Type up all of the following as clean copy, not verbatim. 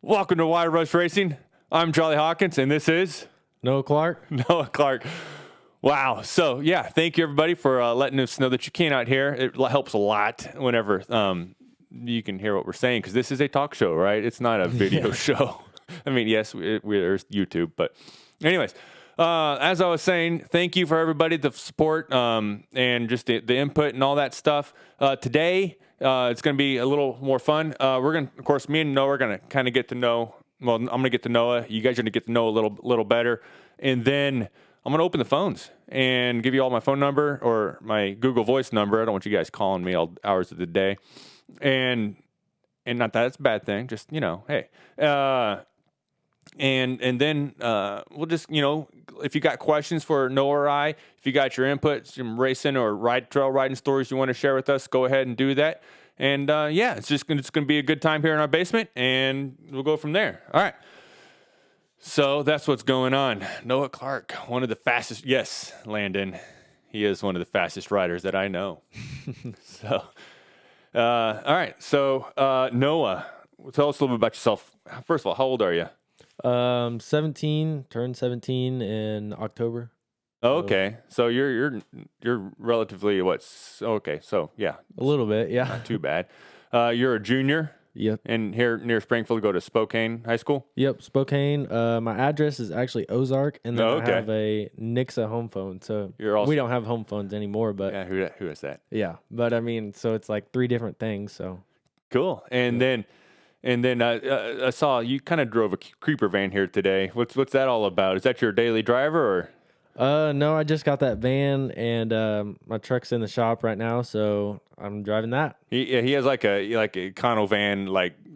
Welcome to Wire Rush Racing. I'm Charlie Hawkins, and this is Noah Clark. Noah Clark. Wow. So, yeah, thank you, everybody, for letting us know that you can out here. It helps a lot whenever you can hear what we're saying, because this is a talk show, right? It's not a video show. I mean, yes, there's YouTube, but anyways, as I was saying, thank you for everybody, the support and just the input and all that stuff. Today, it's going to be a little more fun. We're going to, of course, me and Noah are going to kind of get to know, well, I'm going to get to Noah. You guys are going to get to know a little better. And then I'm going to open the phones and give you all my phone number or my Google Voice number. I don't want you guys calling me all hours of the day. And not that it's a bad thing, just, hey. And then we'll just, if you got questions for Noah or I, if you got your input, some racing or trail riding stories you want to share with us, go ahead and do that. And it's going to be a good time here in our basement, and we'll go from there. All right. So that's what's going on. Noah Clark, one of the fastest. Yes, Landon, he is one of the fastest riders that I know. So, all right. So Noah, tell us a little bit about yourself. First of all, how old are you? 17, turned 17 in October. Oh, okay. So you're relatively okay. So yeah, A little bit, yeah. not too bad. You're a junior. Yep. And here near Springfield, go to Spokane High School. Yep, Spokane. My address is actually Ozark, and then I have a Nixa home phone. So we don't have home phones anymore, but yeah, who is that? Yeah, but I mean, so it's like 3 different things. So cool. And then I saw you kind of drove a creeper van here today. What's that all about? Is that your daily driver or? No, I just got that van, and my truck's in the shop right now, so I'm driving that. He has like a Econo van,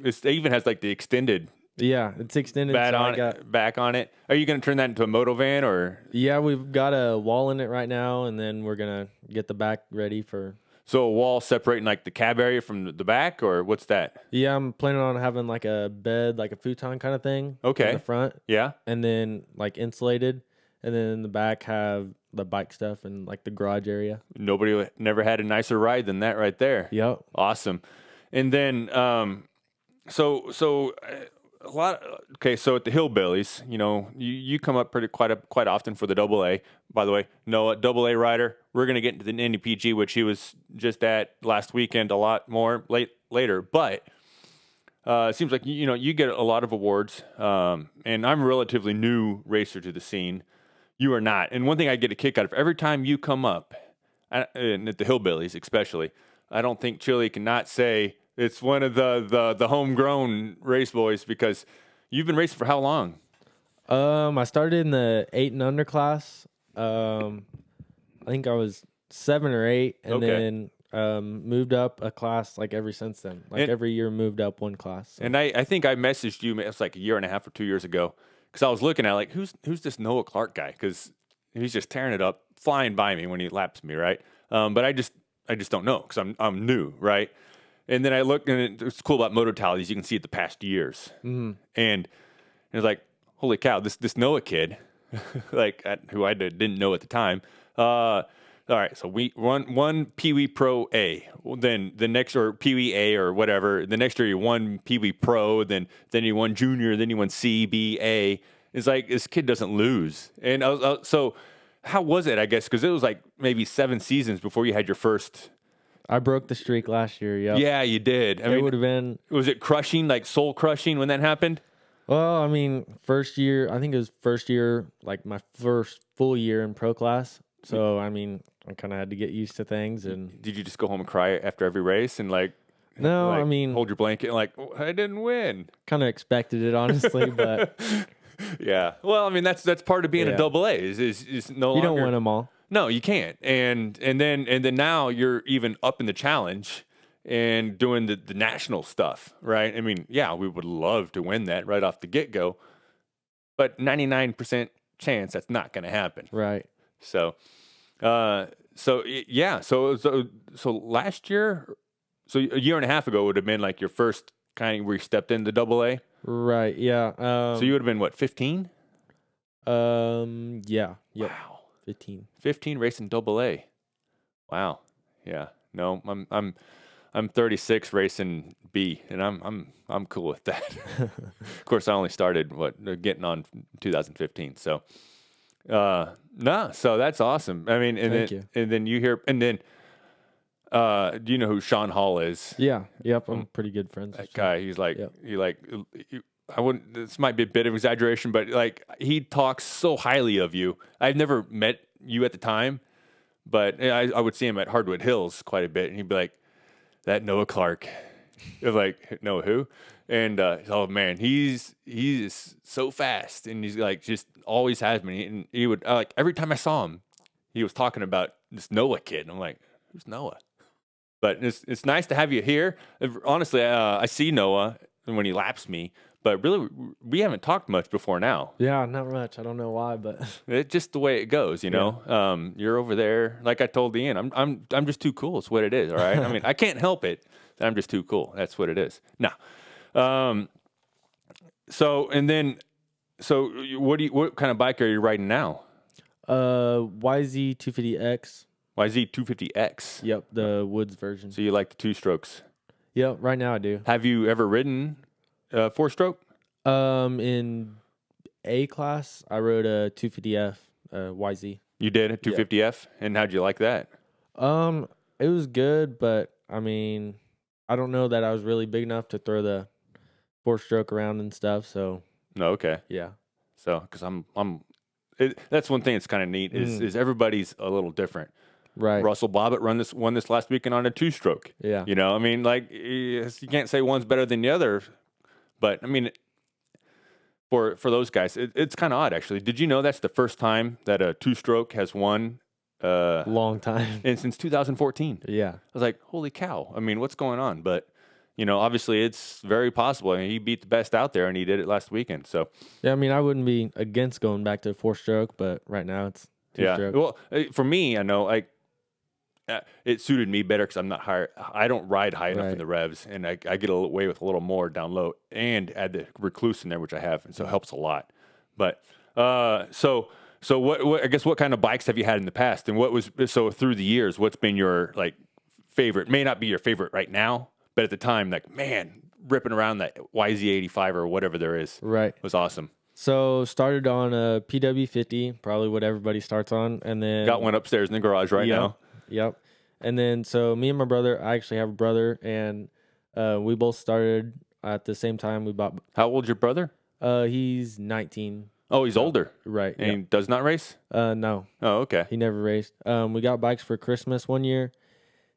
it even has like the extended. Yeah, it's extended. Back on it. Are you going to turn that into a moto van or? Yeah, we've got a wall in it right now, and then we're gonna get the back ready for. So a wall separating like the cab area from the back, or what's that? Yeah, I'm planning on having like a bed, like a futon kind of thing. Okay. In the front. Yeah. And then like insulated, and then in the back have the bike stuff and like the garage area. Nobody never had a nicer ride than that right there. Yep. Awesome. And then, so a lot. Okay, so at the Hillbillies, you come up quite often for the AA. By the way, Noah, AA rider. We're gonna get into the NEPG, which he was just at last weekend. A lot more later, but it seems like you get a lot of awards. And I'm a relatively new racer to the scene. You are not. And one thing I get a kick out of every time you come up, and at the Hillbillies especially, I don't think Chili cannot say it's one of the homegrown race boys, because you've been racing for how long? I started in the 8 and under class. I think I was 7 or 8, and then moved up a class like every since then. Every year moved up one class. So. And I think I messaged you, it was like a year and a half or 2 years ago, because I was looking at like, who's this Noah Clark guy? Because he's just tearing it up, flying by me when he laps me, right? But I just don't know, because I'm new, right? And then I looked, and it's cool about motor tallies. You can see it the past years, and it was like, holy cow, this Noah kid, who I didn't know at the time. All right, so we one Pee Wee Pro A, then the next, or Pee Wee A or whatever. The next year you won Pee Wee Pro, then you won Junior, then you won C, B, A. It's like this kid doesn't lose. And so how was it? I guess because it was like maybe 7 seasons before you had your first. I broke the streak last year. Yep. Yeah, you did. I mean, would have been. Was it crushing, like soul crushing when that happened? Well, I mean, first year. I think it was first year, like my first full year in pro class. So I mean, I kind of had to get used to things. And did you just go home and cry after every race and No, I mean, hold your blanket and I didn't win. Kind of expected it, honestly, but yeah. Well, I mean, that's part of being a AA is no longer. You don't win them all. No, you can't. And then now you're even up in the challenge and doing the national stuff, right? I mean, yeah, we would love to win that right off the get-go, but 99% chance that's not going to happen. Right. So yeah. So last year, so a year and a half ago would have been like your first kind of where you stepped into AA. Right. Yeah. So you would have been what, 15? Yeah. Yep. Wow. 15 racing AA. Wow. Yeah. No, I'm 36 racing B, and I'm cool with that. Of course, I only started getting on 2015. So, no, so that's awesome. I mean, Thank you. And then you hear, and then, do you know who Sean Hall is? Yeah. Yep. I'm pretty good friends with That guy. He's like, I wouldn't. This might be a bit of exaggeration, but like he talks so highly of you. I've never met you at the time, but I would see him at Hardwood Hills quite a bit, and he'd be like, "That Noah Clark." You're like, "Noah who?" And oh man, he's so fast, and he's like just always has been. And he would like every time I saw him, he was talking about this Noah kid. And I'm like, "Who's Noah?" But it's nice to have you here. Honestly, I see Noah when he laps me, but really we haven't talked much before now. Yeah, not much. I don't know why, but It's just the way it goes, you know. You're over there, like I told Ian. I'm just too cool. It's what it is. All right. I mean, I can't help it. I'm just too cool. That's what it is. Now, so what kind of bike are you riding now? YZ 250X. YZ 250X. Yep, the Woods version. So you like the 2-strokes? Yep, right now I do. Have you ever ridden 4-stroke? In A class, I rode a 250F YZ. You did a 250F, and how'd you like that? It was good, but I mean, I don't know that I was really big enough to throw the 4-stroke around and stuff. So No, okay. yeah. So because that's one thing that's kind of neat is everybody's a little different. Right. Russell Bobbitt won this last weekend on a 2-stroke. Yeah. You know, I mean, like you can't say one's better than the other, but I mean, for those guys, it's kind of odd actually. Did you know that's the first time that a 2-stroke has won? Long time. And since 2014. Yeah. I was like, holy cow! I mean, what's going on? But you know, obviously, it's very possible. I mean, he beat the best out there, and he did it last weekend. So yeah, I mean, I wouldn't be against going back to 4-stroke, but right now it's 2-stroke. Well, for me, I know like. It suited me better because I'm not high. I don't ride high enough in the revs, and I get away with a little more down low, and add the Recluse in there, which I have, and so it helps a lot. But so what I guess what kind of bikes have you had in the past, and what was so through the years? What's been your like favorite? May not be your favorite right now, but at the time, like man, ripping around that YZ85 or whatever there is, right, was awesome. So started on a PW50, probably what everybody starts on, and then got one upstairs in the garage right now. Yep. And then, so me and my brother, I actually have a brother, and we both started at the same time. We bought. How old's your brother? He's 19. Oh, he's older. Right. And he does not race? No. Oh, okay. He never raced. We got bikes for Christmas one year,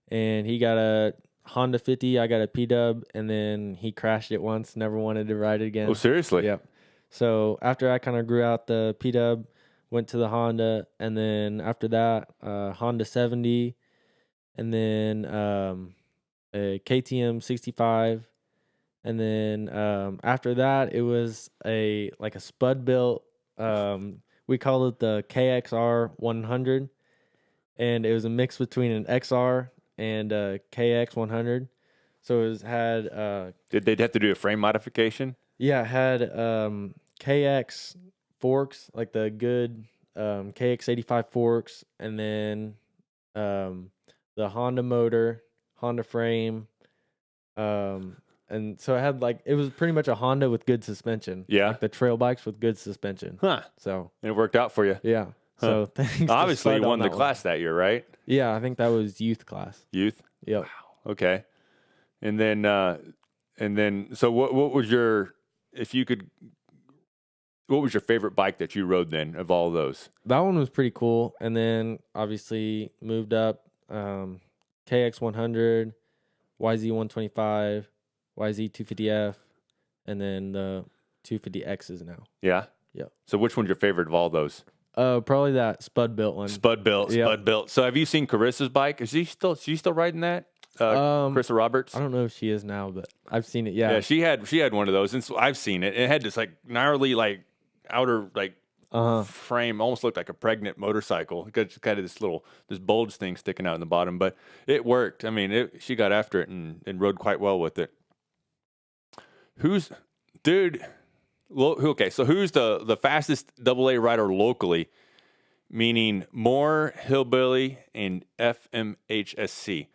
and he got a Honda 50. I got a P-Dub, and then he crashed it once, never wanted to ride it again. Oh, seriously? Yep. So after I kind of grew out the P-Dub, went to the Honda, and then after that, Honda 70, and then a KTM 65, and then after that, it was a spud built. We call it the KXR 100, and it was a mix between an XR and a KX 100. So it had. Did they have to do a frame modification? Yeah, it had KX forks, like the good KX85 forks, and then the Honda motor, Honda frame, and so it had it was pretty much a Honda with good suspension. Yeah, like the trail bikes with good suspension. Huh. So and it worked out for you. Yeah. Huh. So thanks. Obviously, you won the class that year, right? Yeah, I think that was youth class. Youth. Yep. Wow. Okay. And then, so what was your, if you could, what was your favorite bike that you rode then of all those? That one was pretty cool. And then obviously moved up KX 100, YZ 125, YZ 250F, and then the 250Xs now. Yeah? Yep. So which one's your favorite of all those? Probably that Spud built one. Spud built. So have you seen Carissa's bike? Is she still riding that? Carissa Roberts. I don't know if she is now, but I've seen it. Yeah, she had one of those, and so I've seen it. It had this gnarly outer frame, almost looked like a pregnant motorcycle. It got kind of this bulge thing sticking out in the bottom, but it worked. I mean, she got after it and rode quite well with it. Okay, so who's the fastest AA rider locally? Meaning more hillbilly and FMHSC.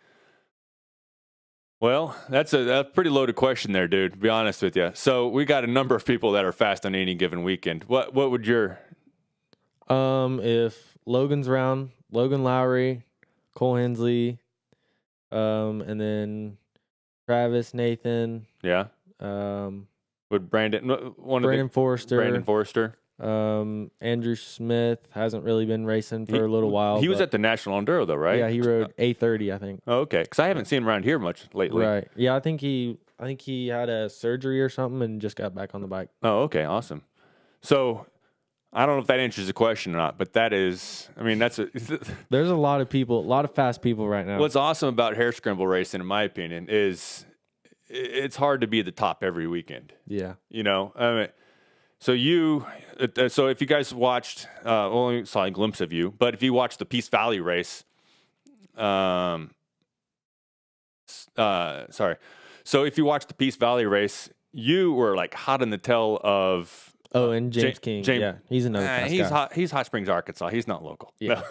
Well, that's a pretty loaded question there, dude, to be honest with you. So we got a number of people that are fast on any given weekend. What would your... If Logan's around, Logan Lowry, Cole Hensley, and then Travis, Nathan, Yeah. Would Brandon... Brandon Forrester. Brandon Forrester. Andrew Smith hasn't really been racing for a little while. He was at the National Enduro, though, right? Yeah, he rode A30, I think. Oh, okay, because I haven't seen him around here much lately. Right. Yeah, I think he had a surgery or something and just got back on the bike. Oh, okay, awesome. So I don't know if that answers the question or not, but that is, I mean, that's a... There's a lot of people, a lot of fast people right now. What's awesome about hair scramble racing, in my opinion, is it's hard to be at the top every weekend. Yeah. You know, I mean, so if you guys watched, only saw a glimpse of you, but if you watched the Peace Valley race, sorry. So if you watched the Peace Valley race, you were like hot in the tail of... Oh, and James King. Yeah, he's another fast guy. He's Hot Springs, Arkansas. He's not local. Yeah.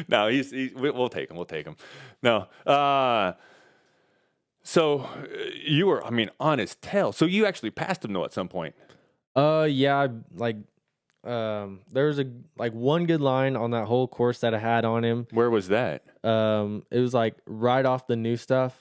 No, we'll take him. We'll take him. No. So you were, I mean, on his tail. So you actually passed him though at some point. Yeah, like there was one good line on that whole course that I had on him. Where was that? It was like right off the new stuff.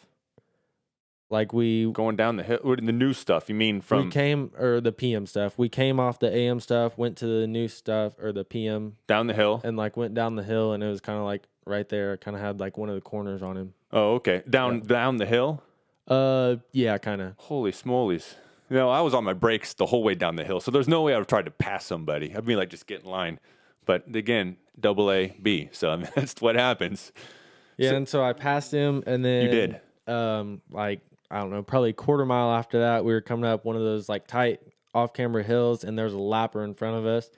Like going down the hill, the new stuff. You mean from the PM stuff. We came off the AM stuff, went to the new stuff or the PM down the hill, and like went down the hill, and it was kind of like right there. Kind of had like one of the corners on him. Oh, okay. Down the hill. Yeah, kind of. Holy smolies! You know, I was on my brakes the whole way down the hill, so there's no way I would have tried to pass somebody. I'd be like, just get in line. But again, AA B. So I mean, that's what happens. Yeah, and so I passed him, and then you did. Like, I don't know, probably a quarter mile after that, we were coming up one of those like tight off-camera hills, and there was a lapper in front of us,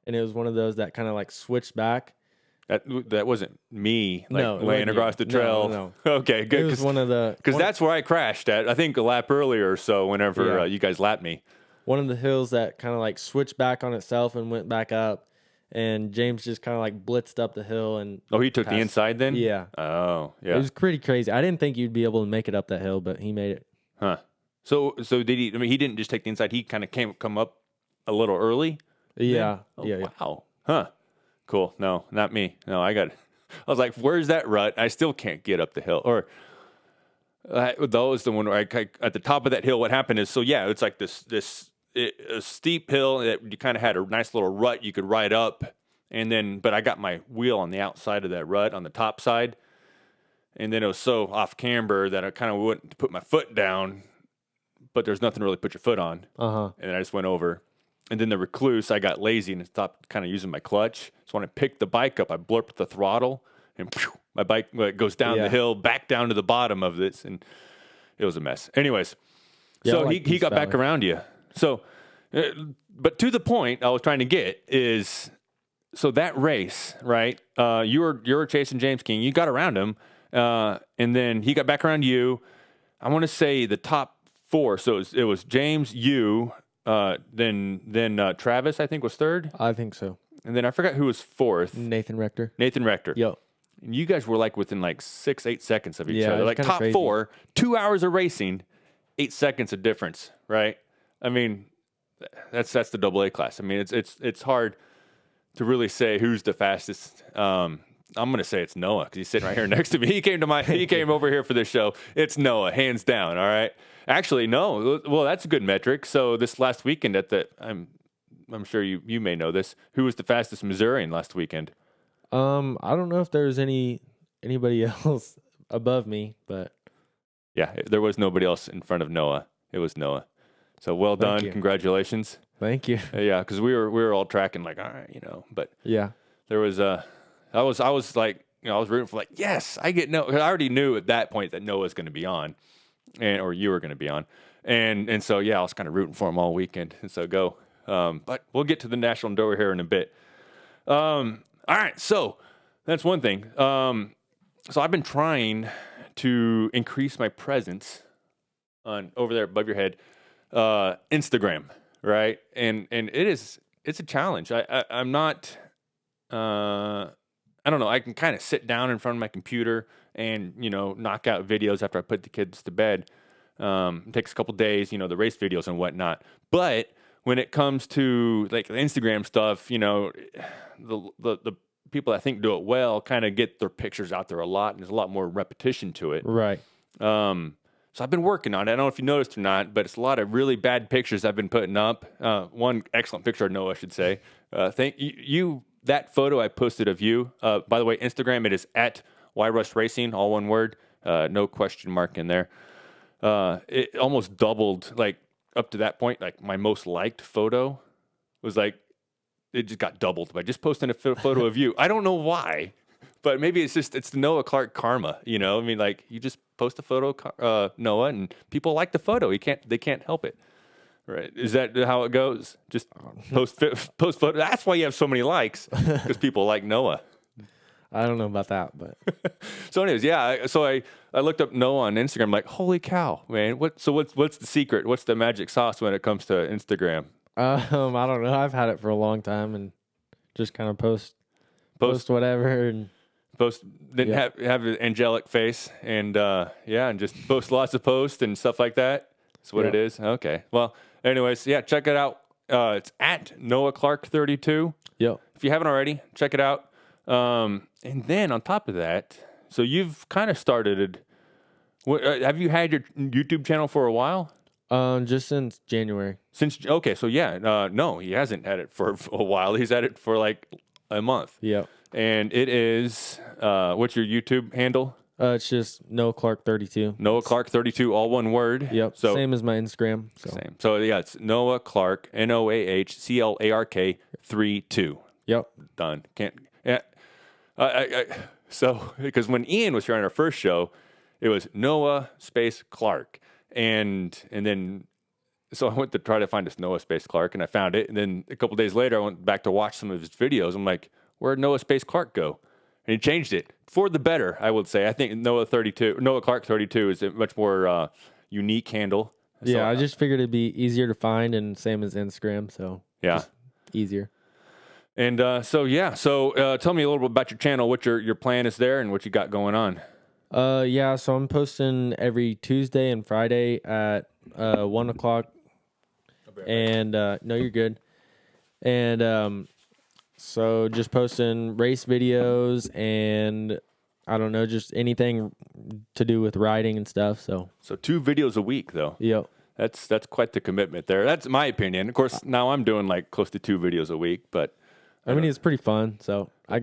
and it was one of those that kind of like switched back. That wasn't me, like no, laying across the trail. No. Okay, good. It was one of the because that's where I crashed at. I think a lap earlier or so. Whenever you guys lapped me, one of the hills that kind of like switched back on itself and went back up. And James just kind of like blitzed up the hill and... Oh, he took the inside then? Yeah. Oh, yeah. It was pretty crazy. I didn't think you'd be able to make it up that hill, but he made it. Huh. So did he... I mean, he didn't just take the inside. He kind of come up a little early? Yeah. Oh, yeah. Wow. Huh. Cool. No, not me. No, I was like, where's that rut? I still can't get up the hill. Or... that was the one where at the top of that hill, what happened is... So, yeah, it's like a steep hill that you kind of had a nice little rut you could ride up, and then but I got my wheel on the outside of that rut on the top side, and then it was so off camber that I kind of wouldn't put my foot down, but there's nothing to really put your foot on. And then I just went over, and then the Recluse, I got lazy and stopped kind of using my clutch. So when I picked the bike up, I blurped the throttle, and my bike goes down the hill back down to the bottom of this, and it was a mess. Anyways, so he got back around you. So, but to the point I was trying to get is, so that race, right? You were chasing James King. You got around him, and then he got back around you. I want to say the top four. So it was James, you, then Travis, I think, was third. I think so. And then I forgot who was fourth. Nathan Rector. Yep. And you guys were like within like 6-8 seconds of each other. Like top crazy. 4, 2 hours of racing, 8 seconds of difference, right? I mean, that's the AA class. I mean, it's hard to really say who's the fastest. I'm going to say it's Noah because he's sitting right here next to me. He came over here for this show. It's Noah, hands down. All right. Actually, no. Well, that's a good metric. So this last weekend I'm sure you may know this. Who was the fastest Missourian last weekend? I don't know if there's anybody else above me, but yeah, there was nobody else in front of Noah. It was Noah. So well done. Congratulations. Thank you. Yeah, because we were all tracking like, all right, but yeah, there was I was like, I was rooting for like, yes, I get Noah. I already knew at that point that Noah's going to be on, or you were going to be on, and so yeah, I was kind of rooting for him all weekend, and so go. But we'll get to the National Enduro here in a bit. All right, so that's one thing. So I've been trying to increase my presence on over there above your head. Instagram, right? And it's a challenge. I'm not I don't know, I can kind of sit down in front of my computer and, knock out videos after I put the kids to bed. It takes a couple days, the race videos and whatnot. But when it comes to like the Instagram stuff, the people that I think do it well kind of get their pictures out there a lot, and there's a lot more repetition to it. Right. So I've been working on it. I don't know if you noticed or not, but it's a lot of really bad pictures I've been putting up. One excellent picture of Noah, I should say. Thank you. That photo I posted of you, by the way, Instagram, it is at YRush Racing, all one word, no question mark in there. It almost doubled, like up to that point, like my most liked photo was like, it just got doubled by just posting a photo of you. I don't know why, but maybe it's the Noah Clark karma, I mean, like you just post a photo, Noah, and people like the photo. They can't help it. Right. Is that how it goes? Just post photo. That's why you have so many likes, because people like Noah. I don't know about that, but so anyways, yeah. So I looked up Noah on Instagram. I'm like, holy cow, man! What's the secret? What's the magic sauce when it comes to Instagram? I don't know. I've had it for a long time and just kind of post whatever and have an angelic face and and just post lots of posts and stuff like that. That's what it is. Okay. Well, anyways, yeah, check it out. It's at Noah Clark 32. Yep. If you haven't already, check it out. And then on top of that, so you've kind of started. Have you had your YouTube channel for a while? Just since January. No, he hasn't had it for a while. He's had it for like a month. Yep. And it is what's your YouTube handle? It's just Noah Clark 32. Noah Clark 32, all one word. Yep. So same as my Instagram. Same. So yeah, it's Noah Clark, NOAHCLARK 32. Yep. Done. Can't. Yeah. So because when Ian was here on our first show, it was Noah space Clark, and then so I went to try to find this Noah space Clark, and I found it. And then a couple days later, I went back to watch some of his videos. I'm like, where'd Noah space Clark go? And he changed it for the better, I would say. I think Noah Clark 32 is a much more unique handle. Yeah, so, I just figured it'd be easier to find, and same as Instagram, so yeah, easier. And so tell me a little bit about your channel, what your plan is there, and what you got going on. So I'm posting every Tuesday and Friday at 1 o'clock. And no, you're good. And so just posting race videos and I don't know, just anything to do with riding and stuff. So 2 videos a week though. Yep. That's quite the commitment there. That's my opinion. Of course, now I'm doing like close to 2 videos a week, but I mean it's pretty fun. So I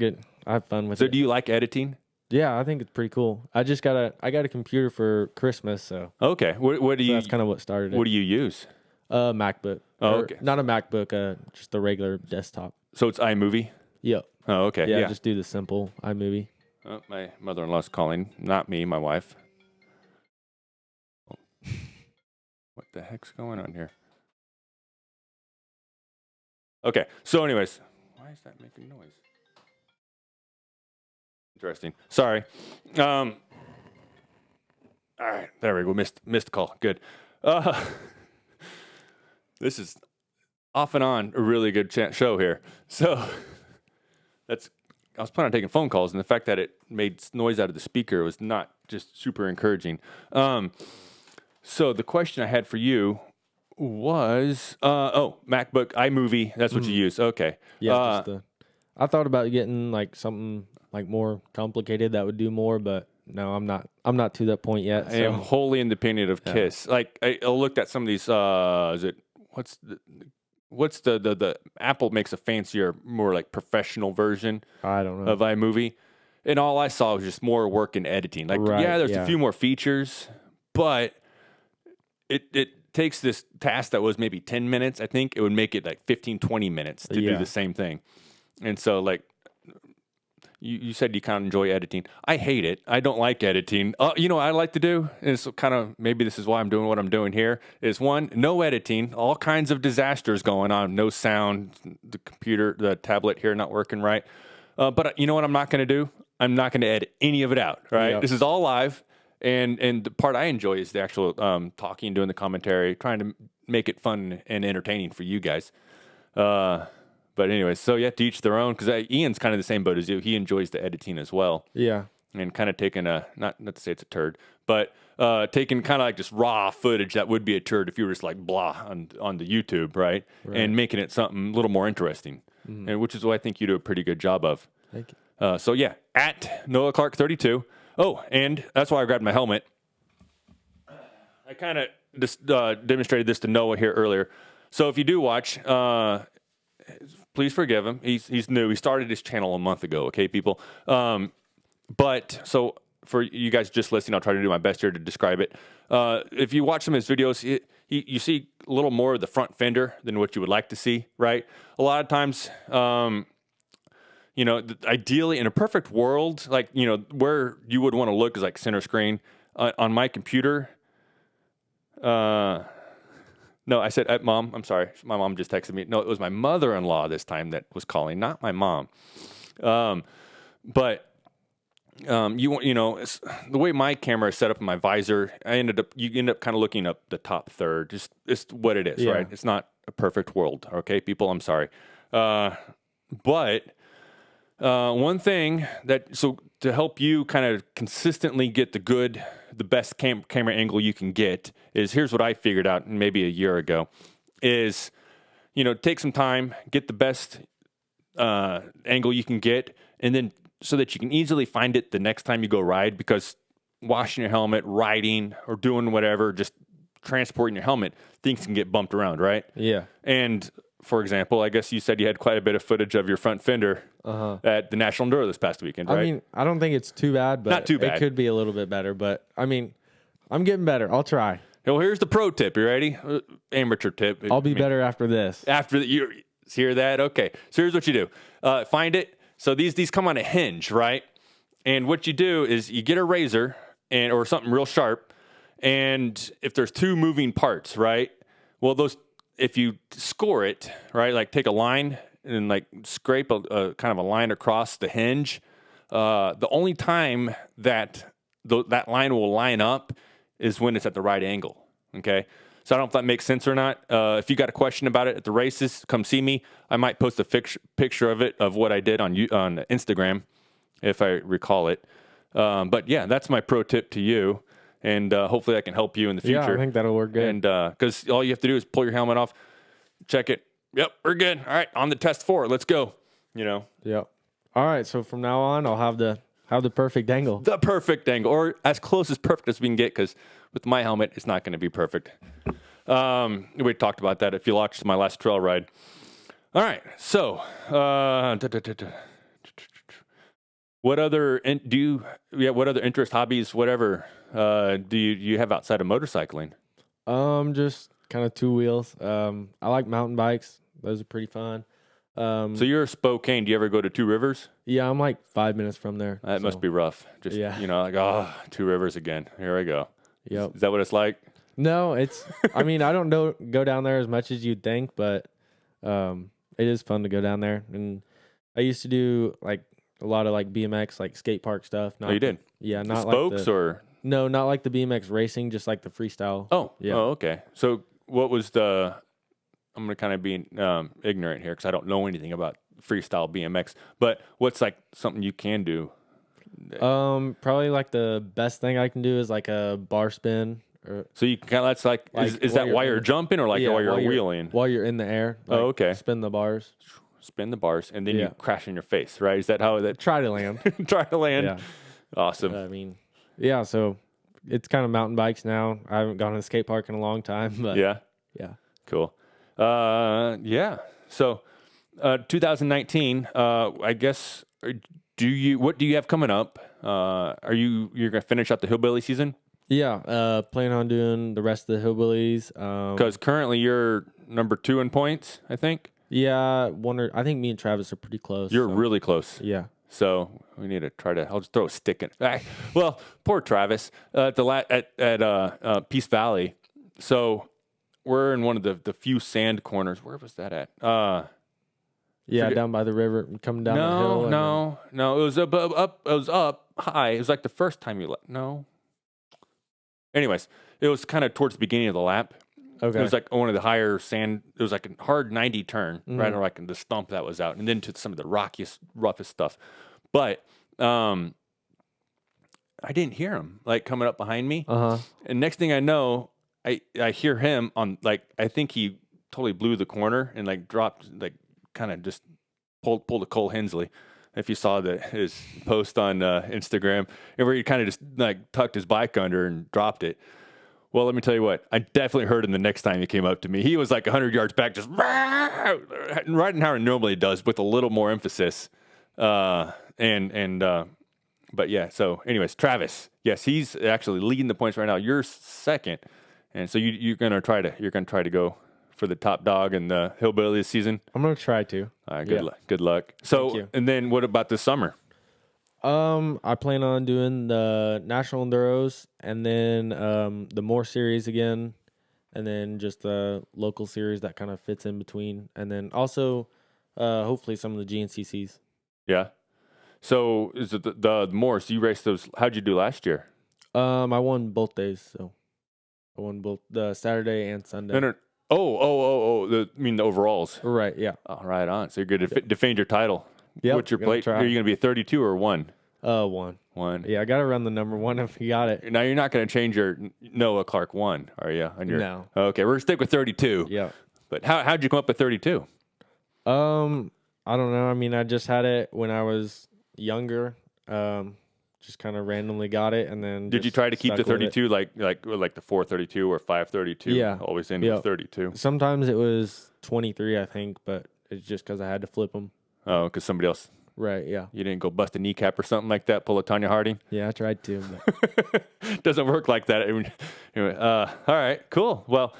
have fun with it. So do you like editing? Yeah, I think it's pretty cool. I got a computer for Christmas, so okay. What do you? That's kind of what started it. What do you use? MacBook. Oh, okay. Not a MacBook, just a regular desktop. So it's iMovie? Yep. Oh, okay. Yeah, just do the simple iMovie. Oh, my mother-in-law's calling, not me, my wife. What the heck's going on here? Okay. So, anyways, why is that making noise? Interesting. Sorry. All right. There we go. Missed call. Good. This is off and on a really good show here. So I was planning on taking phone calls, and the fact that it made noise out of the speaker was not just super encouraging. So the question I had for you was, MacBook, iMovie. That's what you use. Okay. Yeah. I thought about getting like something like more complicated that would do more, but no, I'm not to that point yet. I am wholly independent of KISS. Like I looked at some of these. What's the Apple makes a fancier, more like professional version. I don't know of iMovie, and all I saw was just more work in editing. Like there's a few more features, but it takes this task that was maybe 10 minutes. I think it would make it like 15, 20 minutes to do the same thing. And so like. You said you kind of enjoy editing. I hate it. I don't like editing. You know what I like to do? Is kind of, maybe this is why I'm doing what I'm doing here, is one, no editing, all kinds of disasters going on, no sound, the tablet here not working right. But you know what I'm not going to do? I'm not going to edit any of it out, right? Yep. This is all live, and the part I enjoy is the actual talking, doing the commentary, trying to make it fun and entertaining for you guys. But anyways, so you have to each their own because Ian's kind of the same boat as you. He enjoys the editing as well. Yeah. And kind of taking not to say it's a turd, but taking kind of like just raw footage that would be a turd if you were just like blah on the YouTube, right? And making it something a little more interesting, and which is what I think you do a pretty good job of. Thank you. So yeah, at Noah Clark 32. Oh, and that's why I grabbed my helmet. I kind of just demonstrated this to Noah here earlier. So if you do watch, please forgive him. He's new. He started his channel a month ago. Okay, people. But so for you guys just listening, I'll try to do my best here to describe it. If you watch some of his videos, you see a little more of the front fender than what you would like to see, right? A lot of times, ideally in a perfect world, like, where you would want to look is like center screen. On my computer, no, I said, Mom, I'm sorry. My mom just texted me. No, it was my mother-in-law this time that was calling, not my mom. But the way my camera is set up in my visor, you end up kind of looking up the top third. Just it's what it is, right? It's not a perfect world, okay, people. I'm sorry, but one thing so to help you kind of consistently get the best camera angle you can get is here's what I figured out maybe a year ago is take some time, get the best angle you can get, and then so that you can easily find it the next time you go ride, because washing your helmet, riding, or doing whatever, just transporting your helmet, things can get bumped around, right? Yeah. And for example, I guess you said you had quite a bit of footage of your front fender at the National Enduro this past weekend, right? I mean, I don't think it's too bad, but not too bad. It could be a little bit better. But I mean, I'm getting better. I'll try. Well, here's the pro tip. You ready? Amateur tip. I'll be better after this. After you hear that, okay. So here's what you do: find it. So these come on a hinge, right? And what you do is you get a razor or something real sharp, and if there's two moving parts, right? Well, if you score it, right, like take a line and like scrape a kind of a line across the hinge, the only time that line will line up is when it's at the right angle, okay? So I don't know if that makes sense or not. If you got a question about it at the races, come see me. I might post a picture of it, of what I did on Instagram, if I recall it. But yeah, that's my pro tip to you. And hopefully I can help you in the future. Yeah, I think that'll work good. And because all you have to do is pull your helmet off, check it. Yep, we're good. All right, on the test 4. Let's go. Yep. All right, so from now on, I'll have the perfect angle. The perfect angle, or as close as perfect as we can get, because with my helmet, it's not going to be perfect. We talked about that if you watched my last trail ride. All right, so what other interest, hobbies, whatever do you have outside of motorcycling? Just kind of two wheels. I like mountain bikes. Those are pretty fun. So you're Spokane. Do you ever go to Two Rivers? Yeah, I'm like 5 minutes from there. That must be rough. Just like Two Rivers again. Here I go. Yep. Is that what it's like? No, I mean, I don't go down there as much as you'd think, but it is fun to go down there. And I used to do like a lot of like BMX, like skate park stuff. You did? Yeah, not spokes like or no, not like the BMX racing, just like the freestyle. Oh, yeah. Oh, okay. So what was I'm gonna kind of be ignorant here because I don't know anything about freestyle BMX. But what's like something you can do? Probably like the best thing I can do is like a bar spin. So you can that's like is that while you're jumping or like while you're wheeling? While you're in the air. Like okay. Spin the bars. Spin the bars and then you crash in your face, right? Is that how that? Try to land. Try to land. Yeah. Awesome. I mean, yeah. So it's kind of mountain bikes now. I haven't gone to the skate park in a long time, but yeah. Cool. Yeah. So 2019. I guess. What do you have coming up? You're gonna finish out the hillbilly season? Yeah, plan on doing the rest of the hillbillies. Because currently you're number 2 in points, I think. Yeah, I think me and Travis are pretty close. You're really close. Yeah. So we need to try to. I'll just throw a stick in. Well, poor Travis at Peace Valley. So we're in one of the few sand corners. Where was that at? Down by the river, coming down the hill. No. It was up. It was up high. It was like the first time you left. No. Anyways, it was kind of towards the beginning of the lap. It was like one of the higher sand. It was like a hard 90 turn, right? Or like the stump that was out, and then to some of the rockiest, roughest stuff. But I didn't hear him like coming up behind me. And next thing I know, I hear him on like I think he totally blew the corner and like dropped like kind of just pulled a Cole Hensley. If you saw his post on Instagram, and where he kind of just like tucked his bike under and dropped it. Well, let me tell you what, I definitely heard him the next time he came up to me. He was like 100 yards back, just right in how he normally does, with a little more emphasis. But yeah. So, anyways, Travis, yes, he's actually leading the points right now. You're second, and so you're gonna try to go for the top dog in the Hillbilly this season. I'm gonna try to. All right, good luck. So, and then what about this summer? I plan on doing the National Enduros and then the More series again, and then just the local series that kind of fits in between, and then also hopefully some of the GNCCs. Yeah. So is it the More? So you raced those? How'd you do last year? I won both days, so I won both the Saturday and Sunday. No. Oh. I mean the overalls. Right. Yeah. Oh, right on. So you're going to defend your title. Yeah. What's your plate? Are you going to be a 32 or 1? 1. 1. Yeah, I got to run the number 1 if you got it. Now you're not going to change your Noah Clark 1, are you? No. Okay, we're going to stick with 32. Yeah. But how'd you come up with 32? I don't know. I mean, I just had it when I was younger. Just kind of randomly got it, and then did you try to keep the 32 like the 432 or 532? Yeah, always in with 32. Sometimes it was 23, I think, but it's just because I had to flip them. Oh, because somebody else. Right. Yeah. You didn't go bust a kneecap or something like that. Pull a Tanya Harding. Yeah, I tried to. But doesn't work like that. Anyway, all right, cool. Well,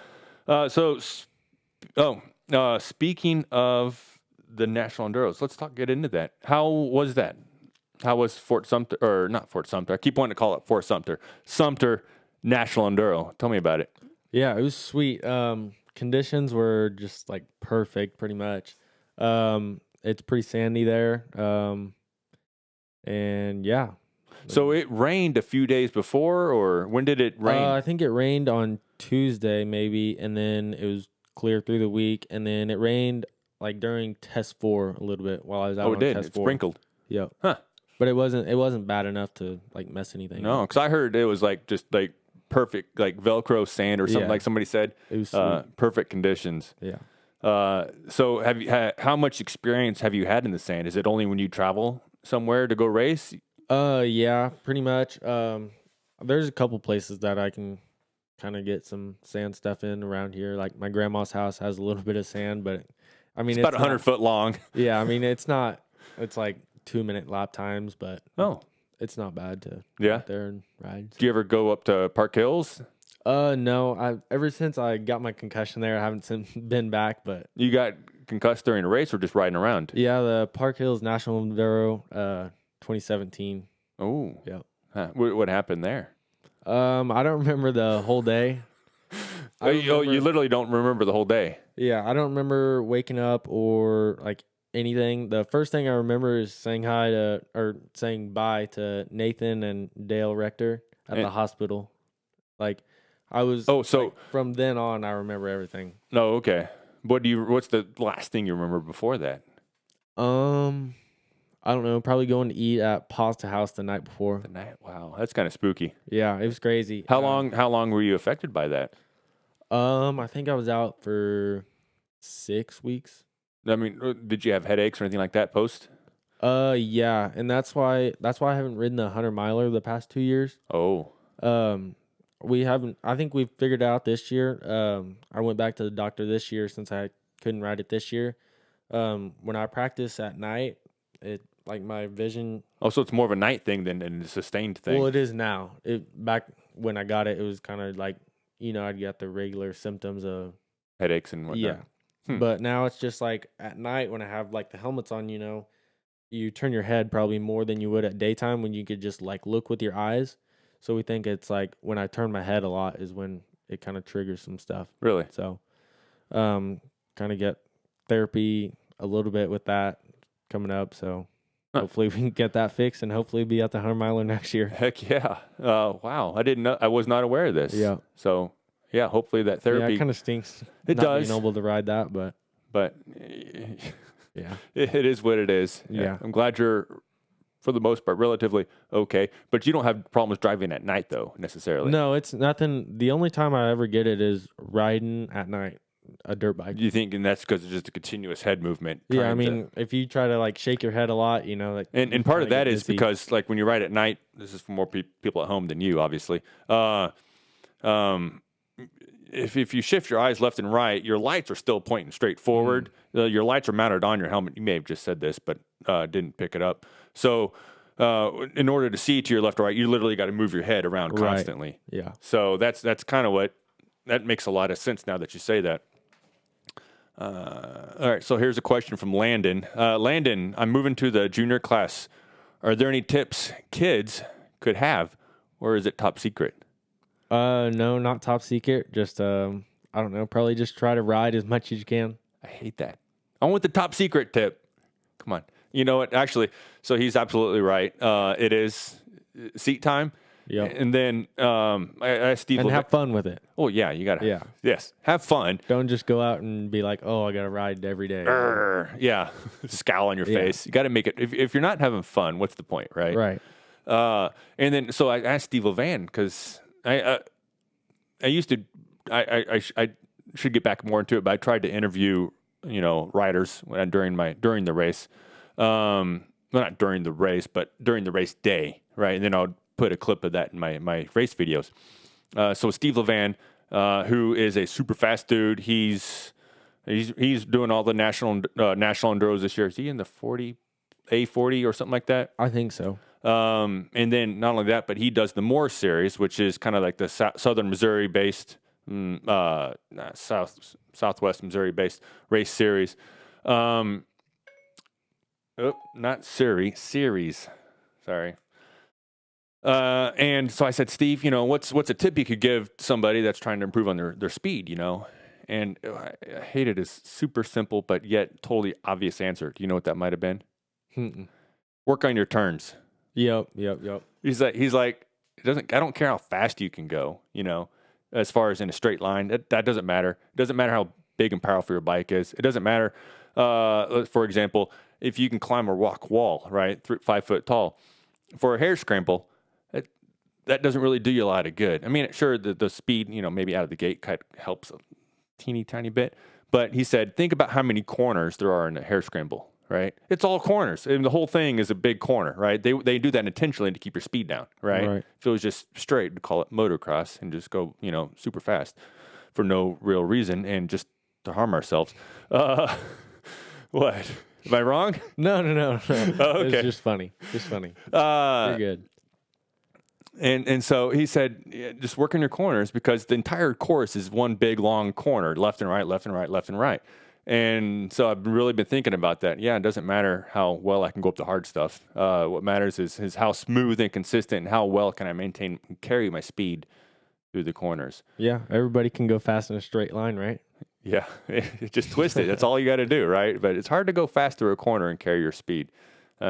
speaking of the National Enduros, let's get into that. How was that? How was Fort Sumter, or not Fort Sumter? I keep wanting to call it Fort Sumter. Sumter National Enduro. Tell me about it. Yeah, it was sweet. Conditions were just like perfect, pretty much. It's pretty sandy there. And yeah. So it rained a few days before, or when did it rain? I think it rained on Tuesday maybe, and then it was clear through the week, and then it rained like during test 4 a little bit while I was out on test 4. It sprinkled. Yeah. Huh. But it wasn't bad enough to like mess anything No, up. because I heard it was like just like perfect, like Velcro sand or something, like somebody said. It was sweet. Perfect conditions. Yeah. So have you how much experience have you had in the sand? Is it only when you travel somewhere to go race? Yeah, pretty much. There's a couple places that I can kind of get some sand stuff in around here. Like my grandma's house has a little bit of sand, but I mean, it's about 100 foot long. Yeah. I mean, it's like 2-minute lap times, but it's not bad to get out there and ride. So. Do you ever go up to Park Hills? No. Ever since I got my concussion there, I haven't been back. But you got concussed during a race or just riding around? Yeah, the Park Hills National Enduro, 2017. Oh, yeah. Huh. What happened there? I don't remember the whole day. You literally don't remember the whole day? Yeah, I don't remember waking up or like anything. The first thing I remember is saying bye to Nathan and Dale Rector at the hospital. Like I was. Oh, so like, from then on, I remember everything. No, okay. What's the last thing you remember before that? I don't know. Probably going to eat at Pasta House the night before. Wow, that's kind of spooky. Yeah, it was crazy. How long were you affected by that? I think I was out for 6 weeks. I mean, did you have headaches or anything like that post? Yeah, and that's why I haven't ridden the 100-miler the past 2 years. Oh. We haven't. I think we've figured out this year. I went back to the doctor this year since I couldn't ride it this year. When I practice at night, it like my vision. Oh, so it's more of a night thing than a sustained thing. Well, it is now. Back when I got it, it was kind of like I'd get the regular symptoms of headaches and whatnot. Yeah, but now it's just like at night when I have like the helmets on. You turn your head probably more than you would at daytime when you could just like look with your eyes. So we think it's like when I turn my head a lot is when it kind of triggers some stuff. Really? So, kind of get therapy a little bit with that coming up. So hopefully we can get that fixed and hopefully be at the 100-miler next year. Heck yeah. Wow. I didn't know. I was not aware of this. Yeah. So yeah, hopefully that therapy. Yeah, it kind of stinks. It not does. being able to ride that, but yeah, it is what it is. Yeah. I'm glad you're, for the most part, relatively okay. But you don't have problems driving at night, though, necessarily. No, it's nothing. The only time I ever get it is riding at night, a dirt bike. You think, and that's because it's just a continuous head movement. Yeah, I mean, if you try to like shake your head a lot, you know, like, and part of that is dizzy. because, like, when you ride at night, this is for more people at home than you, obviously. If you shift your eyes left and right, your lights are still pointing straight forward. Your lights are mounted on your helmet. You may have just said this, but didn't pick it up. So in order to see to your left or right, you literally got to move your head around constantly. Yeah. So that's kind of what, that makes a lot of sense now that you say that. All right, so here's a question from Landon. Landon, I'm moving to the junior class. Are there any tips kids could have, or is it top secret? No, not top secret. Just I don't know. Probably just try to ride as much as you can. I hate that. I want the top secret tip. Come on. You know what? Actually, so he's absolutely right. It is seat time. Yeah. And then I asked Steve. And have fun with it. Oh, yeah, you got to. Yeah. Yes. Have fun. Don't just go out and be like, oh, I got to ride every day. Yeah. Scowl on your face. You got to make it. If you're not having fun, what's the point, right? Right. And then, so I asked Steve Levan because I used to, I should get back more into it, but I tried to interview, riders during the race. Well, not during the race, but during the race day, right? And then I'll put a clip of that in my race videos. So Steve Levan, who is a super fast dude, he's doing all the national enduros this year. Is he in the A40 or something like that? I think so. And then not only that, but he does the Moore series, which is kind of like the Southern Missouri based, Southwest Missouri based race series. Not series. Sorry. And so I said, Steve, what's a tip you could give somebody that's trying to improve on their speed, And I hate it. It's super simple, but yet totally obvious answer. Do you know what that might have been? Work on your turns. Yep. He's like, I don't care how fast you can go, as far as in a straight line. That doesn't matter. It doesn't matter how big and powerful your bike is. It doesn't matter, for example, if you can climb or walk wall, right, 5 foot tall. For a hair scramble, that doesn't really do you a lot of good. I mean, sure, the speed, maybe out of the gate kind of helps a teeny tiny bit. But he said, think about how many corners there are in a hair scramble. Right, it's all corners, and the whole thing is a big corner. Right, they do that intentionally to keep your speed down. Right, if it was just straight, we'd call it motocross and just go, super fast for no real reason and just to harm ourselves. What? Am I wrong? No. Oh, okay, It's just funny. You're good. And so he said, just work in your corners because the entire course is one big long corner, left and right, left and right, left and right. And so I've really been thinking about that. Yeah, it doesn't matter how well I can go up the hard stuff. What matters is how smooth and consistent and how well can I maintain and carry my speed through the corners. Yeah, everybody can go fast in a straight line, right? Yeah, just twist it. That's all you got to do, right? But it's hard to go fast through a corner and carry your speed.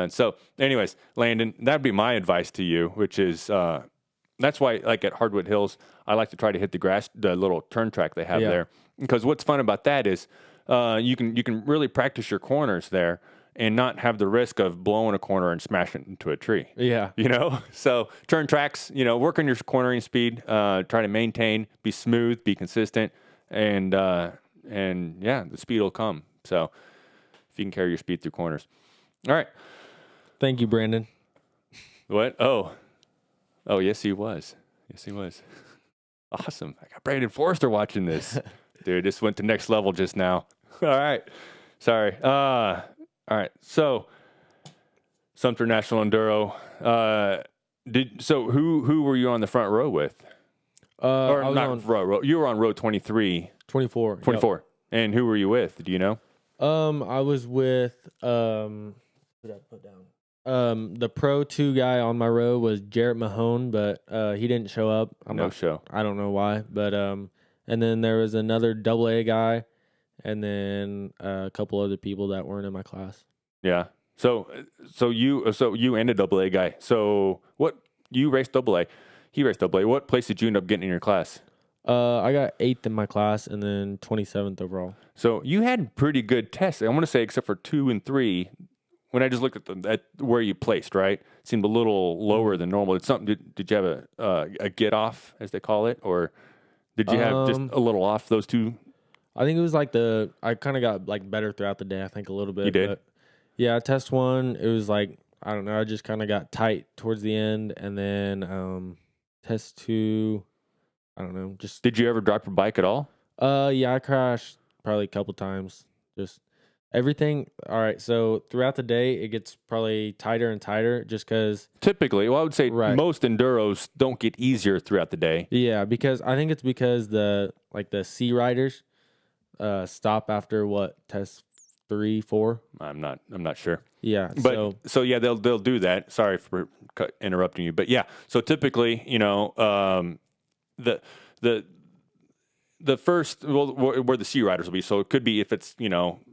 So anyways, Landon, that'd be my advice to you, which is that's why, like at Hardwood Hills, I like to try to hit the little turn track they have there. Because what's fun about that is you can really practice your corners there and not have the risk of blowing a corner and smashing into a tree. Yeah. So turn tracks, work on your cornering speed, try to maintain, be smooth, be consistent, and the speed will come. So if you can carry your speed through corners. All right. Thank you, Brandon. What? Oh, yes, he was. Awesome. I got Brandon Forrester watching this. Dude, this went to next level just now. All right. Sorry. All right. So, Sumter National Enduro. Who were you on the front row with? Or not on row. You were on row 23. 24. 24. Yep. And who were you with? Do you know? I was with who did I put down? The Pro 2 guy on my row was Jarrett Mahone, but he didn't show up. Show. I don't know why, but and then there was another AA guy, and then a couple other people that weren't in my class. Yeah. So you and a AA guy. So what, you raced AA. He raced AA. What place did you end up getting in your class? I got 8th in my class and then 27th overall. So you had pretty good tests. I want to say, except for 2 and 3, when I just looked at where you placed, right? It seemed a little lower than normal. It's something. Did you have a get off, as they call it, or did you have just a little off those two? I think it was like I kind of got like better throughout the day. I think a little bit. You did? But yeah, test 1, it was like, I don't know. I just kind of got tight towards the end, and then test 2, I don't know. Just Did you ever drop your bike at all? yeah, I crashed probably a couple times. Just everything. All right, so throughout the day, it gets probably tighter and tighter, just because. Typically, well, I would say most enduros don't get easier throughout the day. Yeah, because I think it's because the C riders stop after test 3, 4. I'm not sure. Yeah, but so yeah, they'll do that. Sorry for interrupting you, but yeah. So typically, the first, where the C riders will be. So it could be, if it's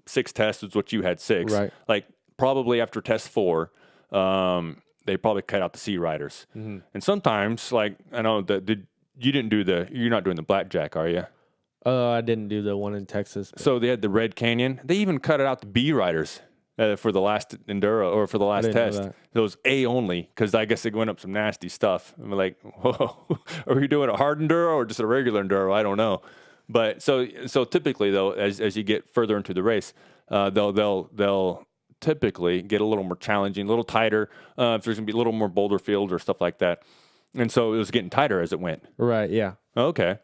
6 tests is what you had, 6. Right. Like probably after test 4, they probably cut out the C riders. Mm-hmm. And sometimes, like, I know that you're not doing the blackjack, are you? I didn't do the one in Texas. So they had the Red Canyon. They even cut out the B riders for the last enduro, or for the last test. Those A only, because I guess they went up some nasty stuff. I'm like, whoa, are you doing a hard enduro or just a regular enduro? I don't know. But so typically though, as you get further into the race, they'll typically get a little more challenging, a little tighter. If there's gonna be a little more boulder field or stuff like that, and so it was getting tighter as it went. Right. Yeah. Okay.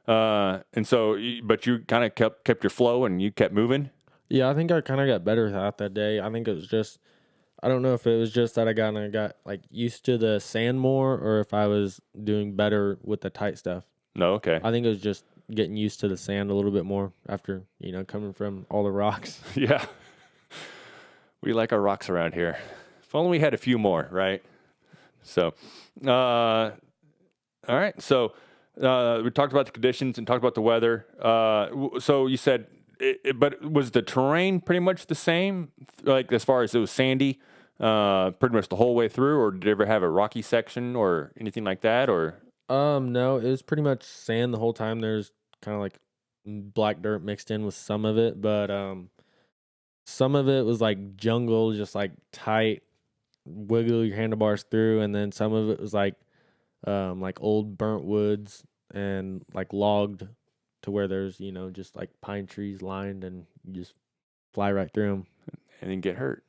And so, but you kind of kept your flow and you kept moving. Yeah, I think I kind of got better throughout that day. I think it was just, I don't know if it was just that I got like used to the sand more, or if I was doing better with the tight stuff. No, okay. I think it was just getting used to the sand a little bit more after, coming from all the rocks. Yeah. We like our rocks around here. If only we had a few more, right? So, all right. So, we talked about the conditions and talked about the weather. So you said, but was the terrain pretty much the same? Like, as far as it was sandy, pretty much the whole way through, or did you ever have a rocky section or anything like that? Or no, it was pretty much sand the whole time. There's kind of like black dirt mixed in with some of it, but some of it was like jungle, just like tight, wiggle your handlebars through, and then some of it was like old burnt woods and like logged to where there's just like pine trees lined, and you just fly right through them and then get hurt.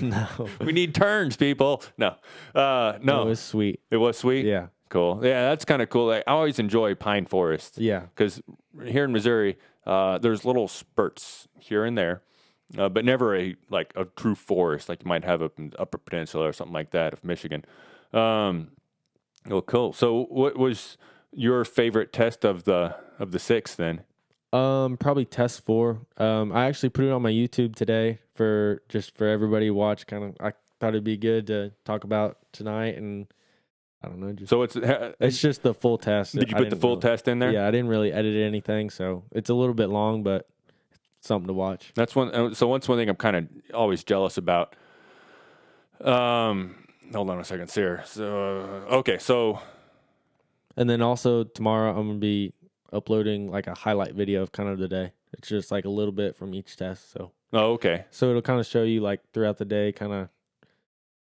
No, we need turns, people. No, no, it was sweet. It was sweet. Yeah, cool. Yeah, that's kind of cool. I always enjoy pine forests. Yeah, because here in Missouri, there's little spurts here and there, but never a true forest like you might have up in the Upper Peninsula or something like that of Michigan. Oh, cool. So, what was your favorite test of the 6 then? Probably test 4. I actually put it on my YouTube today for everybody to watch. Kind of, I thought it'd be good to talk about tonight, and I don't know. So it's just the full test. Did you put the full test in there? Yeah, I didn't really edit anything, so it's a little bit long, but it's something to watch. That's one. So one thing I'm kind of always jealous about. Hold on a second, Sarah. So, okay, so. And then also tomorrow I'm going to be uploading like a highlight video of kind of the day. It's just like a little bit from each test. So. Oh, okay. So it'll kind of show you like throughout the day, kind of,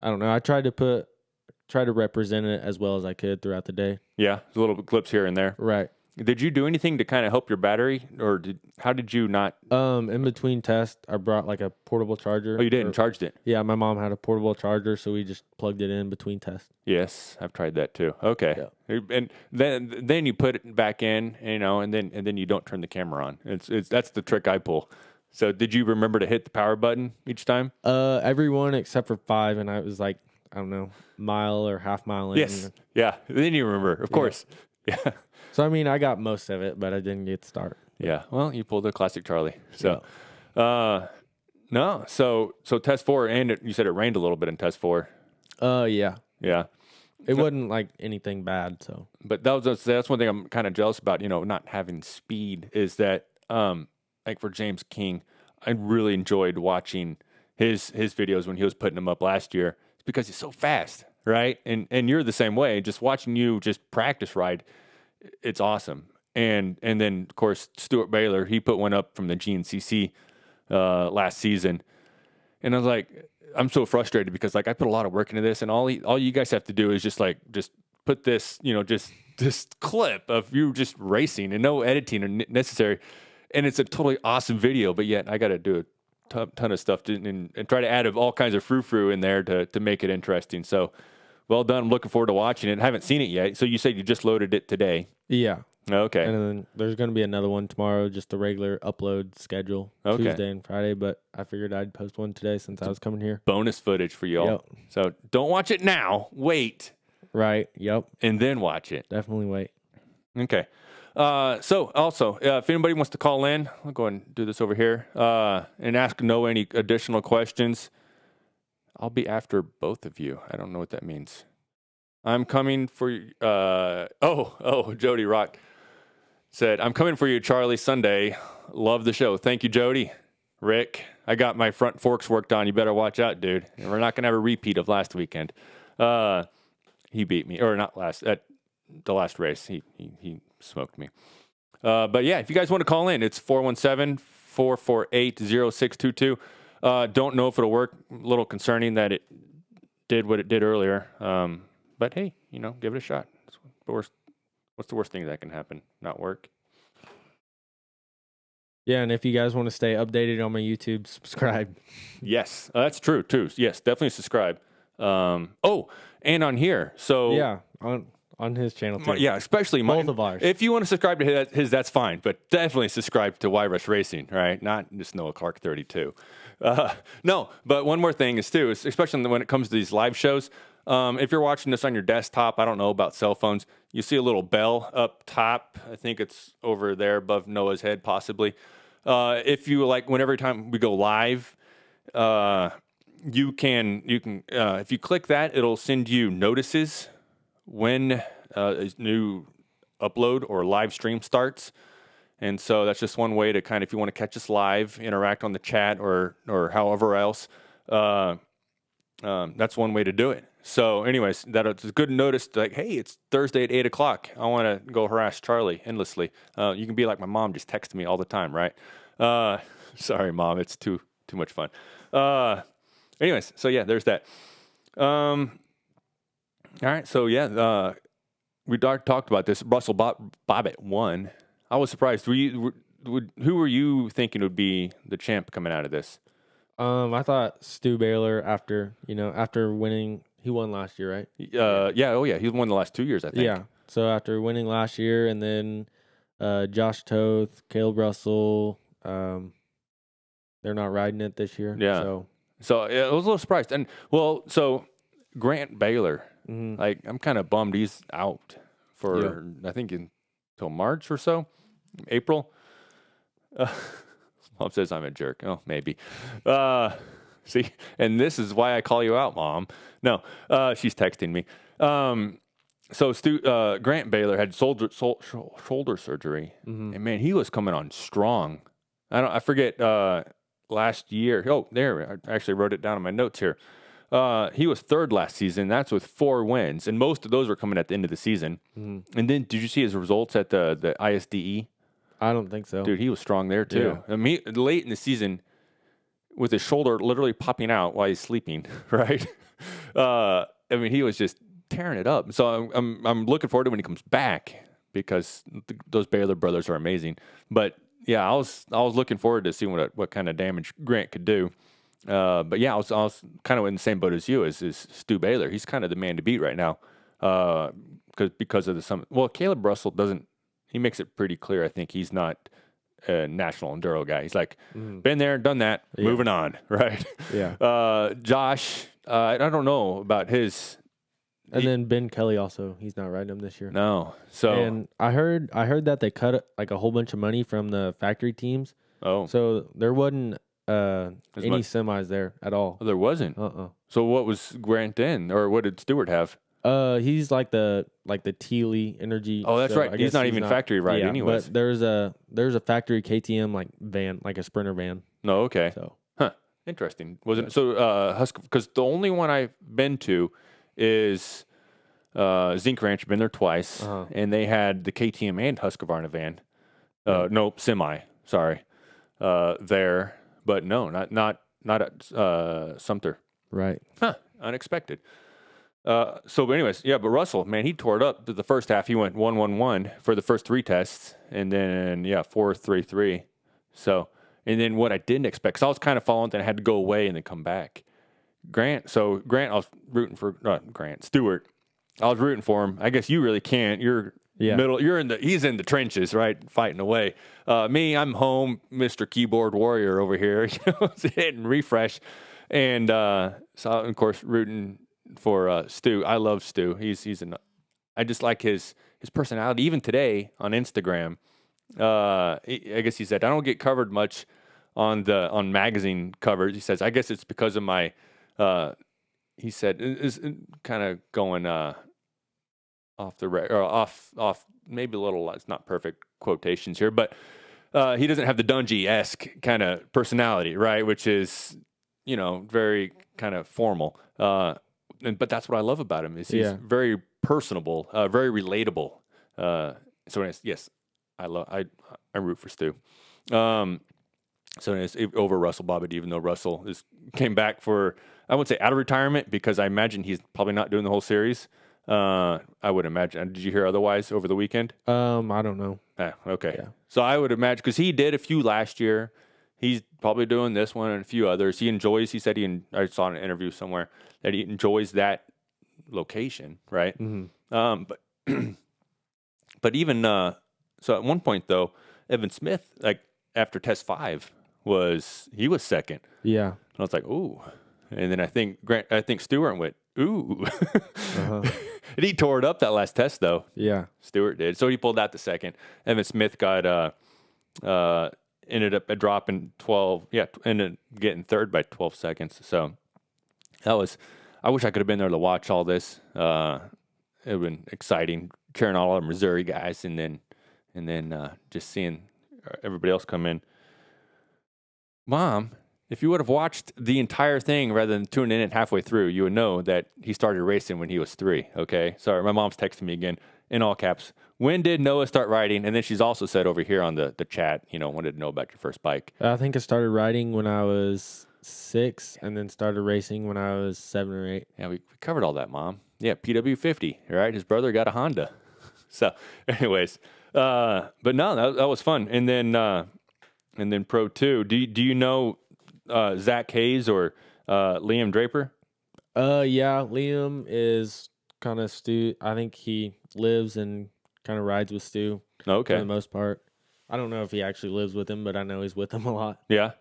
I don't know. I tried to represent it as well as I could throughout the day. Yeah, little clips here and there. Right. Did you do anything to kind of help your battery, or how did you not? In between tests, I brought like a portable charger. Oh, you did and charged it? Yeah, my mom had a portable charger, so we just plugged it in between tests. Yes, I've tried that too. Okay, yeah. And then you put it back in, and then you don't turn the camera on. It's that's the trick I pull. So did you remember to hit the power button each time? Every one except for 5, and I was like, I don't know, mile or half mile in. Yes, yeah. Then you remember, of course. Yeah. So, I mean, I got most of it, but I didn't get to start. Yeah. Well, you pulled a classic Charlie. So, no. So test 4, and you said it rained a little bit in test 4. Yeah. Yeah. It wasn't like anything bad. So, but that's one thing I'm kind of jealous about, not having speed, is that, like for James King, I really enjoyed watching his videos when he was putting them up last year. It's because he's so fast, right? And you're the same way. Just watching you just practice ride, it's awesome. And then of course Stewart Baylor, he put one up from the GNCC last season, and I was like, I'm so frustrated because like I put a lot of work into this, and all you guys have to do is just put this, just this clip of you just racing and no editing are necessary, and it's a totally awesome video. But yet I got to do a ton of stuff and try to add all kinds of frou-frou in there to make it interesting. So well done. I'm looking forward to watching it. I haven't seen it yet. So you said you just loaded it today. Yeah. Okay. And then there's going to be another one tomorrow, just a regular upload schedule, Tuesday and Friday. But I figured I'd post one today since I was coming here. Bonus footage for y'all. Yep. So don't watch it now. Wait. Right. Yep. And then watch it. Definitely wait. Okay. So also, if anybody wants to call in, I'll go ahead and do this over here and ask Noah any additional questions. I'll be after both of you. I don't know what that means. I'm coming for you. Jody Rock said, I'm coming for you, Charlie, Sunday. Love the show. Thank you, Jody. Rick, I got my front forks worked on. You better watch out, dude. And we're not going to have a repeat of last weekend. He beat me, or not at the last race. He smoked me. But yeah, if you guys want to call in, it's 417-448-0622. Don't know if it'll work. A little concerning that it did what it did earlier. But hey, give it a shot. What's the worst thing that can happen? Not work. Yeah, and if you guys want to stay updated on my YouTube, subscribe. Yes, that's true too. Yes, definitely subscribe. And on here. So yeah, on his channel too. Yeah, especially both of ours. If you want to subscribe to his, that's fine. But definitely subscribe to Y Rush Racing, right? Not just Noah Clark 32. No, but one more thing is too, especially when it comes to these live shows. If you're watching this on your desktop, I don't know about cell phones, you see a little bell up top. I think it's over there above Noah's head, possibly. If you whenever time we go live, you can if you click that, it'll send you notices when a new upload or live stream starts. And so that's just one way to if you want to catch us live, interact on the chat or however else, that's one way to do it. So anyways, it's a good notice hey, it's Thursday at 8:00. I want to go harass Charlie endlessly. You can be like my mom, just text me all the time, right? Sorry, Mom, it's too much fun. Anyways, so yeah, there's that. All right, so yeah, we talked about this. Russell Bobbitt won. I was surprised. Who were you thinking would be the champ coming out of this? I thought Stu Baylor after winning. He won last year, right? Yeah. Oh, yeah. He won the last 2 years, I think. Yeah. So after winning last year, and then Josh Toth, Caleb Russell, they're not riding it this year. Yeah. So I was a little surprised. And so Grant Baylor, I'm kind of bummed he's out for I think until March or so, April. Mom says I'm a jerk. Oh, maybe. See, and this is why I call you out, Mom. No, she's texting me. So Grant Baylor had shoulder surgery, and man, he was coming on strong. I forget last year. Oh, there, I actually wrote it down in my notes here. He was third last season. That's with 4 wins, and most of those were coming at the end of the season. And then, did you see his results at the ISDE? I don't think so. Dude, he was strong there too. Yeah. I mean, late in the season, with his shoulder literally popping out while he's sleeping, right? I mean, he was just tearing it up. So I'm looking forward to when he comes back because those Baylor brothers are amazing. But yeah, I was looking forward to seeing what kind of damage Grant could do. But yeah, I was kind of in the same boat as you as Stu Baylor. He's kind of the man to beat right now because of Caleb Russell doesn't. He makes it pretty clear. I think he's not a national enduro guy. He's like, been there, done that, moving on, right? Yeah. Josh, I don't know about his. And then Ben Kelly also, he's not riding him this year. No. So and I heard that they cut a whole bunch of money from the factory teams. Oh. So there wasn't any semis there at all. Oh, there wasn't. So what was Grant in, or what did Stewart have? He's like the Teely Energy. Oh, that's right. He's not even factory ride anyways. But there's a factory KTM van, like a Sprinter van. No, okay. So, interesting. Was it so? Because the only one I've been to is Zinc Ranch, been there twice, and they had the KTM and Husqvarna van. Nope, semi. Sorry, there, but no, not at Sumter. Right. Huh? Unexpected. But anyways, yeah. But Russell, man, he tore it up. The first half, he went 1-1-1 for the first 3 tests, and then 4-3-3. So, and then what I didn't expect, because I was kind of following, then I had to go away and then come back. Grant, I was rooting for Stewart. I was rooting for him. I guess you really can't. You're middle. He's in the trenches, right, fighting away. Me, I'm home, Mr. Keyboard Warrior over here, hitting refresh, and so of course rooting for Stu. I love Stu. I just like his personality. Even today on Instagram, I guess he said I don't get covered much on magazine covers. He says I guess it's because of my. He said is kind of going off off maybe a little. It's not perfect quotations here, but he doesn't have the Dungy-esque kind of personality, right? Which is very kind of formal. But that's what I love about him is he's very personable, very relatable. So yes, I root for Stu. So it's over Russell Bobbitt, even though Russell came back for, I wouldn't say out of retirement, because I imagine he's probably not doing the whole series. I would imagine. Did you hear otherwise over the weekend? I don't know. Okay. Yeah. So I would imagine, because he did a few last year. He's probably doing this one and a few others. He said I saw in an interview somewhere that he enjoys that location, right? Mm-hmm. But even, so at one point though, Evan Smith, like after test 5, was second. Yeah. And I was like, ooh. And then I think Stewart went, ooh. And he tore it up that last test though. Yeah. Stewart did. So he pulled out the second. Evan Smith got, ended up dropping 12. Yeah. Ended up getting third by 12 seconds. So I wish I could have been there to watch all this. It would have been exciting, cheering all the Missouri guys, and then just seeing everybody else come in. Mom, if you would have watched the entire thing rather than tuning in halfway through, you would know that he started racing when he was 3. Okay, sorry, my mom's texting me again in all caps. When did Noah start riding? And then she's also said over here on the chat, wanted to know about your first bike. I think I started riding when I was 6, and then started racing when I was 7 or 8. Yeah, we covered all that, Mom. Yeah, PW50, right? His brother got a Honda. So, anyways, but no, that was fun. And then Pro 2. Do you know Zach Hayes or Liam Draper? Yeah, Liam is kind of Stu. I think he lives and kind of rides with Stu. Okay. For the most part. I don't know if he actually lives with him, but I know he's with him a lot. Yeah.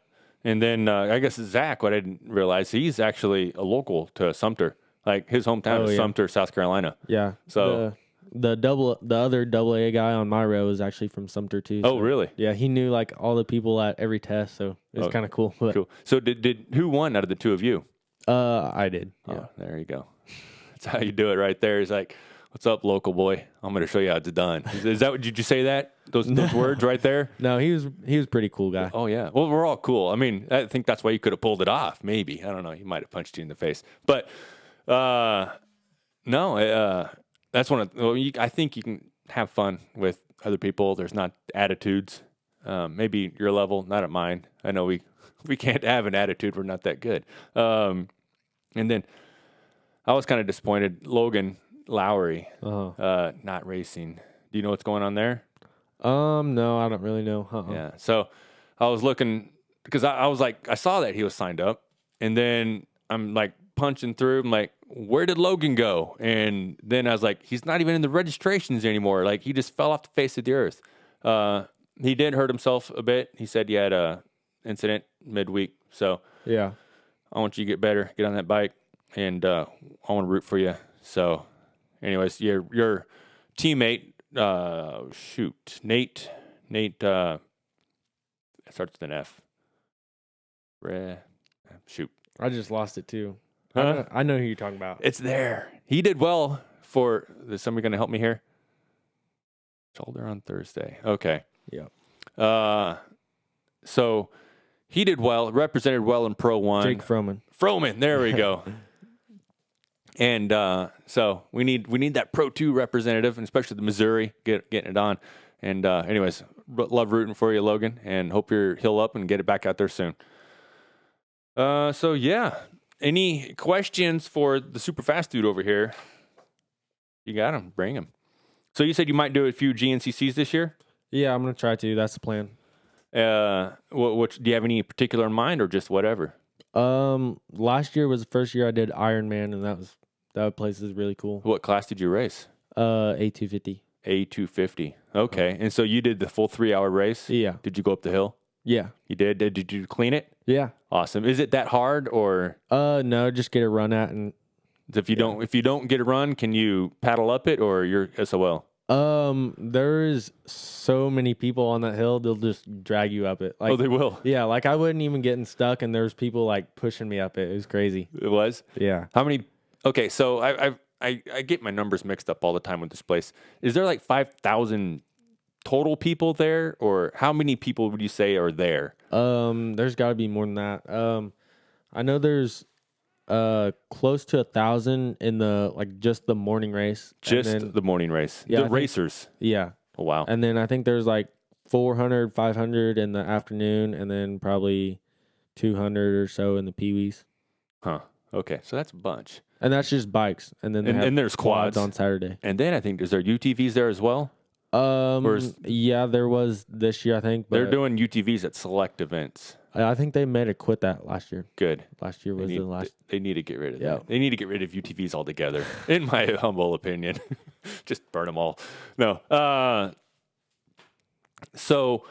And then I guess Zach, what I didn't realize, he's actually a local to Sumter. Like his hometown is Sumter, South Carolina. Yeah. So the other AA guy on my row is actually from Sumter too. Oh, really? Yeah, he knew like all the people at every test, so it was kind of cool. Cool. So did who won out of the two of you? I did. Yeah. Oh, there you go. That's how you do it right there. He's like, "What's up, local boy? I'm going to show you how it's done." Is that what did you say that? Those words right there? No, he was a pretty cool guy. Oh yeah. Well, we're all cool. I mean, I think that's why you could have pulled it off. Maybe, I don't know. He might have punched you in the face, but no. That's one of. I think you can have fun with other people. There's not attitudes. Maybe your level, not at mine. I know we can't have an attitude. We're not that good. And then I was kind of disappointed. Logan Lowry, not racing. Do you know what's going on there? No, I don't really know. Yeah. So I was looking because I was like, I saw that he was signed up, and then I'm like punching through. I'm like, where did Logan go? And then I was like, he's not even in the registrations anymore. Like he just fell off the face of the earth. He did hurt himself a bit. He said he had a incident midweek. So yeah, I want you to get better, get on that bike, and I want to root for you. So, anyways, your teammate, Nate, it starts with an F. Shoot. I just lost it too. Huh? I know who you're talking about. It's there. He did well for. Is somebody going to help me here? Shoulder on Thursday. Okay. Yeah. So he did well, represented well in Pro 1. Jake Froman. There we go. And so we need that Pro 2 representative, and especially the Missouri, getting it on. And anyways, love rooting for you, Logan, and hope you're heal up and get it back out there soon. So yeah, any questions for the super fast dude over here? You got him, bring him. So you said you might do a few GNCCs this year? Yeah, I'm gonna try to. That's the plan. What do you have any particular in mind, or just whatever? Last year was the first year I did Ironman, and that place is really cool. What class did you race? A250. A250. Okay. And so you did the full 3-hour race? Yeah. Did you go up the hill? Yeah. You did? Did you clean it? Yeah. Awesome. Is it that hard, or? No, just get a run at, and If you don't get a run, can you paddle up it, or you're SOL? There's so many people on that hill, they'll just drag you up it. Like, Oh, they will? Yeah, like I wasn't even getting stuck, and there's people like pushing me up it. It was crazy. It was? Yeah. How many? Okay, so I get my numbers mixed up all the time with this place. Is there like 5,000 total people there, or how many people would you say are there? There's got to be more than that. I know there's close to 1,000 in the just the morning race. Just the morning race. Yeah, the racers. Yeah. Oh, wow. And then I think there's like 400, 500 in the afternoon, and then probably 200 or so in the peewees. Huh. Okay, so that's a bunch. And that's just bikes. And then and there's quads on Saturday. And then I think, is there UTVs there as well? Yeah, there was this year, I think. But they're doing UTVs at select events. I think they made it quit that last year. Good. Last year was the last. They need to get rid of Yeah. that. They need to get rid of UTVs altogether, in my humble opinion. Just burn them all. No. So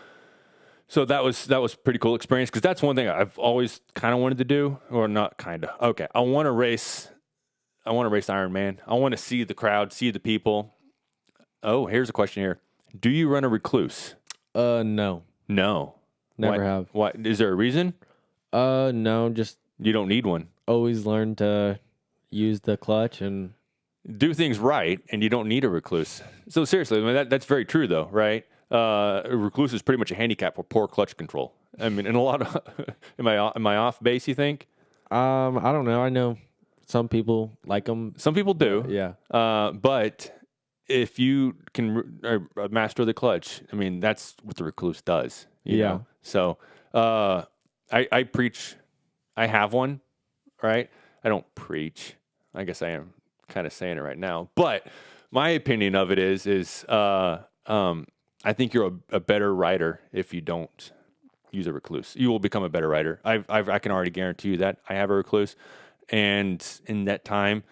that was pretty cool experience, because that's one thing I've always kind of wanted to do, or not kind of. Okay, I want to race Ironman. I want to see the crowd, see the people. Oh, here's a question here. Do you run a Recluse? No. No. Never have. Why? Is there a reason? No, just You don't need one. always learn to use the clutch and Do things right, and you don't need a Recluse. So seriously, I mean, that's very true, though, right? A Recluse is pretty much a handicap for poor clutch control. I mean, and a lot of am I off base? You think? I don't know. I know some people like them. Some people do. Yeah. But if you can master the clutch, I mean, that's what the Recluse does. You know? So I preach. I have one, right? I don't preach. I guess I am kind of saying it right now. But my opinion of it is I think you're a better rider if you don't use a Recluse. You will become a better rider. I can already guarantee you that. I have a Recluse, and in that time,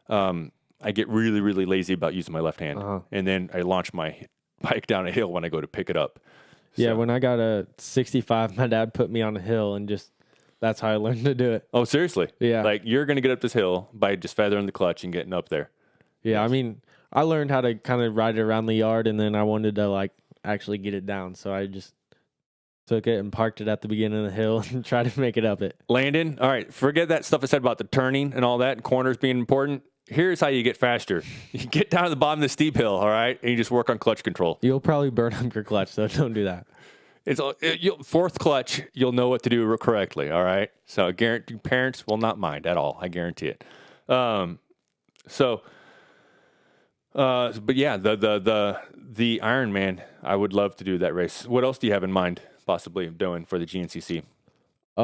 I get really, really lazy about using my left hand, and then I launch my bike down a hill when I go to pick it up. Yeah, when I got a 65, my dad put me on a hill, and that's how I learned to do it. Oh, seriously? Yeah. Like, you're going to get up this hill by just feathering the clutch and getting up there. Yeah, I mean, I learned how to kind of ride it around the yard, and then I wanted to actually get it down, so I just took it and parked it at the beginning of the hill and tried to make it up it. Landon, all right, forget that stuff I said about the turning and all that, and corners being important. Here's how you get faster. You get down to the bottom of the steep hill, all right, and you just work on clutch control. You'll probably burn up your clutch, so don't do that. Fourth clutch, you'll know what to do correctly, all right? So I guarantee parents will not mind at all. I guarantee it. But yeah, the Ironman, I would love to do that race. What else do you have in mind possibly doing for the GNCC? I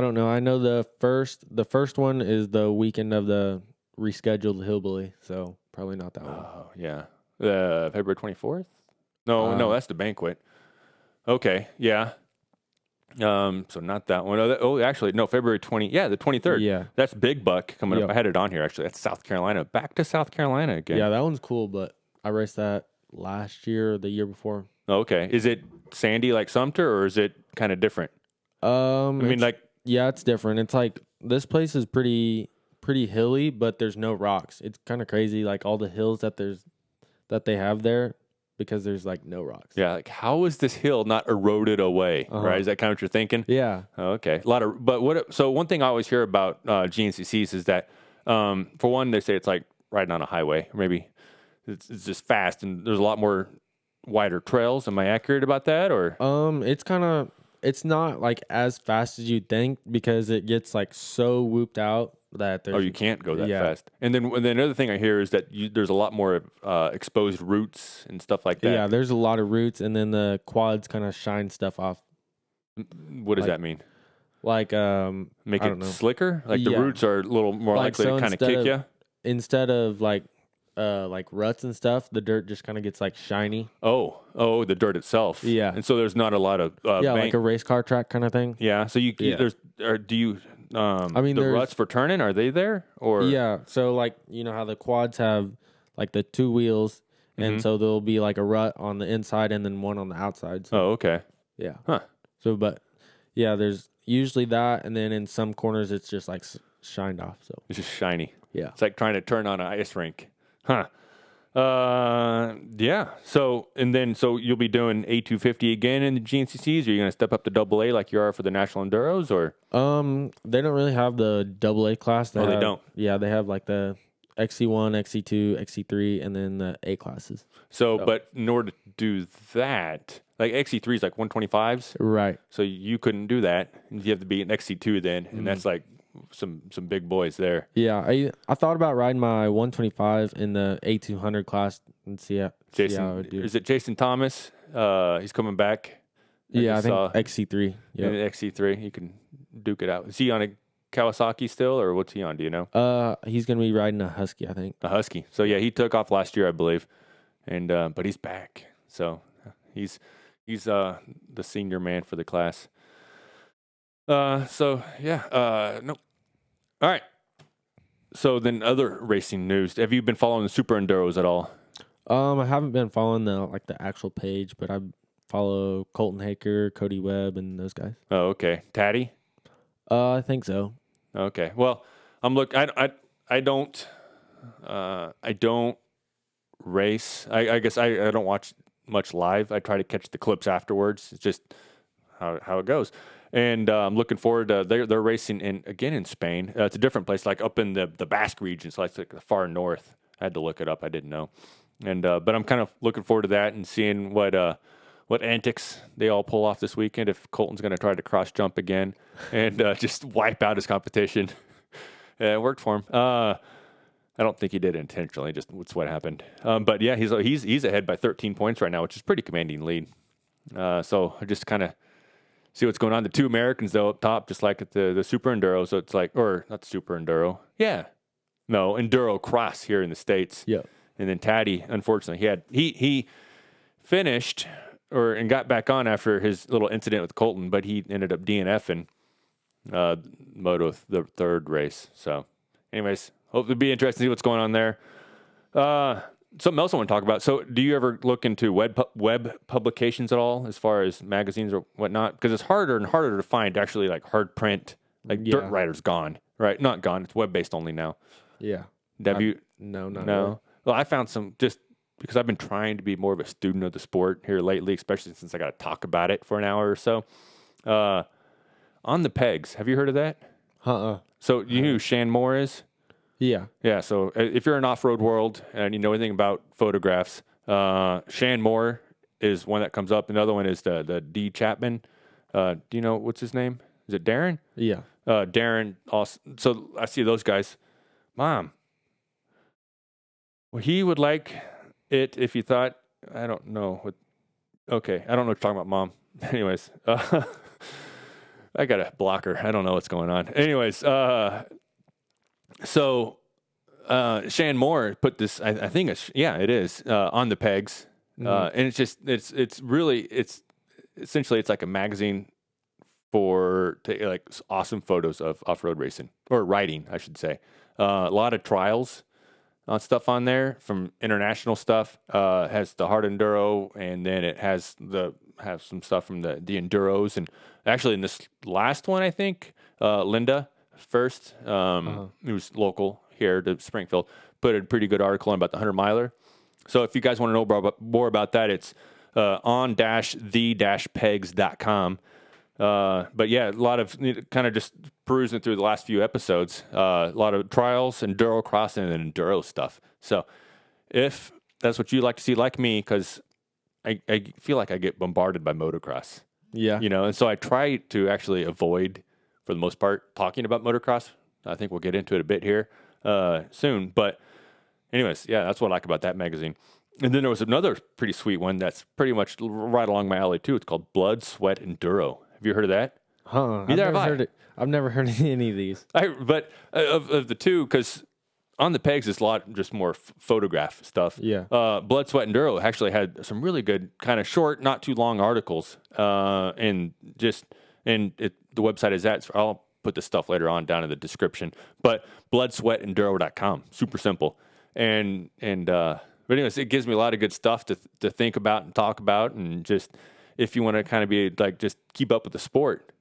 don't know. I know the first one is the weekend of the rescheduled Hillbilly, so probably not that one. Oh, yeah. February 24th? No, that's the banquet. Okay, yeah. So not that one. Actually, no, February 20. Yeah, the 23rd. Yeah. That's Big Buck coming up. I had it on here, actually. That's South Carolina. Back to South Carolina again. Yeah, that one's cool, but I raced that last year or the year before. Okay. Is it sandy like Sumter, or is it kind of different? Yeah, it's different. It's like this place is pretty hilly, but there's no rocks. It's kind of crazy, like all the hills that they have there, because there's no rocks. Yeah, like how is this hill not eroded away? Right? Is that kind of what you're thinking? Yeah. Okay. So one thing I always hear about GNCCs is that for one, they say it's like riding on a highway. Maybe it's just fast, and there's a lot more wider trails. Am I accurate about that, or? It's not as fast as you'd think, because it gets so whooped out that Oh, there's you can't go that fast. And then another thing I hear is that there's a lot more exposed roots and stuff like that. Yeah, there's a lot of roots, and then the quads kind of shine stuff off. What does that mean? Like Make I it don't know. slicker? Like the roots are a little more Like, likely so to kind of kick you? Instead of like ruts and stuff, the dirt just kind of gets like shiny. Oh, the dirt itself. Yeah. And so there's not a lot of like a race car track kind of thing. Yeah. So do you I mean, the ruts for turning, are they there or? Yeah. So like, you know how the quads have like the two wheels, and so there'll be like a rut on the inside and then one on the outside. So, Oh, okay. yeah. Huh. So, but yeah, there's usually that, and then in some corners it's just like shined off. So It's just shiny. yeah. It's like trying to turn on an ice rink. Huh. Yeah. So you'll be doing A250 again in the GNCCs, or are you going to step up to AA like you are for the National Enduros, or? They don't really have the AA class. They don't. Yeah, they have like the XC1, XC2, XC3, and then the A classes. So, but in order to do that, like XC3 is like 125s, Right? so you couldn't do that. You have to be an XC2 then, and that's like some big boys there. Yeah, I thought about riding my 125 in the A200 class and see how I would do. Is it Jason Thomas? He's coming back. I think XC3. Yeah, XC3. You can duke it out. Is he on a Kawasaki still, or what's he on? Do you know? He's gonna be riding a Husky, I think. A Husky. So yeah, he took off last year, I believe, and but he's back. So he's the senior man for the class. So yeah, no. All right. So then, other racing news. Have you been following the Super Enduros at all? I haven't been following the actual page, but I follow Colton Haker, Cody Webb, and those guys. Oh, okay. Taddy? I think so. Okay. Well, I don't race. I guess I don't watch much live. I try to catch the clips afterwards. It's just how it goes. And I'm looking forward to they're racing in Spain. It's a different place, like up in the Basque region. So it's like the far north. I had to look it up. I didn't know. And but I'm kind of looking forward to that and seeing what antics they all pull off this weekend. If Colton's going to try to cross jump again and just wipe out his competition. It worked for him. I don't think he did it intentionally. Just it's what happened. But yeah, he's ahead by 13 points right now, which is pretty commanding lead. So I just kind of see what's going on. The two Americans, though, up top, just like at the Super Enduro. So it's like, or not Super Enduro. Yeah. No, Enduro Cross here in the States. Yeah. And then Taddy, unfortunately, he finished and got back on after his little incident with Colton, but he ended up DNFing Moto the third race. So anyways, hope it'll be interesting to see what's going on there. Something else I want to talk about. So, do you ever look into web publications at all, as far as magazines or whatnot? Because it's harder and harder to find actually like hard print, like Dirt Rider's gone, right? Not gone. It's web based only now. Yeah. No, not really. Well, I found some just because I've been trying to be more of a student of the sport here lately, especially since I got to talk about it for an hour or so. On the Pegs, have you heard of that? So you know who Shan Moore is? Yeah. Yeah, so if you're in off-road world and you know anything about photographs, Shan Moore is one that comes up. Another one is the D. Chapman. Do you know what's his name? Is it Darren? Yeah. Darren also. So I see those guys. Mom. Well, he would like it if you thought, I don't know. Okay, I don't know what you're talking about, Mom. Anyways, I got a blocker. I don't know what's going on. Anyways, so Shan Moore put this. I think it is on the Pegs, and it's essentially it's like a magazine for like awesome photos of off-road racing or riding, I should say. A lot of trials stuff on there from international stuff. Has the hard enduro, and then it has some stuff from the enduros, and actually in this last one, I think Linda first, who's local here to Springfield, put a pretty good article on about the 100-miler. So if you guys want to know more about that, it's on-the-pegs.com. But yeah, a lot of kind of just perusing through the last few episodes, a lot of trials, enduro crossing, and enduro stuff. So if that's what you like to see, like me, because I feel like I get bombarded by motocross. Yeah. And so I try to actually avoid, for the most part, talking about motocross I think we'll get into it a bit here soon. But anyways, yeah, that's what I like about that magazine. And then there was another pretty sweet one that's pretty much right along my alley too. It's called Blood, Sweat, Enduro. Have you heard of that? Neither have I. I've never heard of any of these. But of the two, because on the pegs, it's a lot just more photograph stuff. Yeah. Blood, Sweat, Enduro actually had some really good kind of short, not too long articles. The website is that. So I'll put this stuff later on down in the description. But bloodsweatenduro.com, super simple. But anyways, it gives me a lot of good stuff to think about and talk about, and just if you want to kind of be like just keep up with the sport.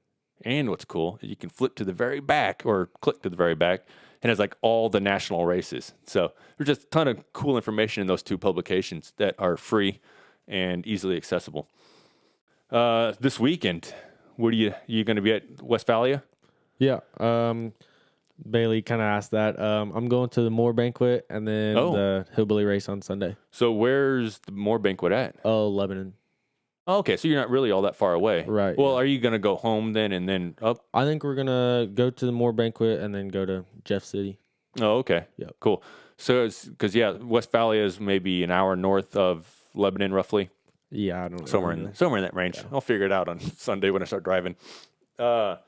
And what's cool, you can flip to the very back or click to the very back, and it's like all the national races. So there's just a ton of cool information in those two publications that are free and easily accessible. This weekend, what are you going to be at Westphalia? Yeah. Bailey kind of asked that. I'm going to the Moore Banquet and then the Hillbilly Race on Sunday. So where's the Moore Banquet at? Oh, Lebanon. Oh, okay, so you're not really all that far away. Right. Well, are you going to go home then and then up? I think we're going to go to the Moore Banquet and then go to Jeff City. Oh, okay. Yeah. Cool. So it's because, Westphalia is maybe an hour north of Lebanon, roughly. Yeah, I don't know. Somewhere in that range. Yeah. I'll figure it out on Sunday when I start driving. Because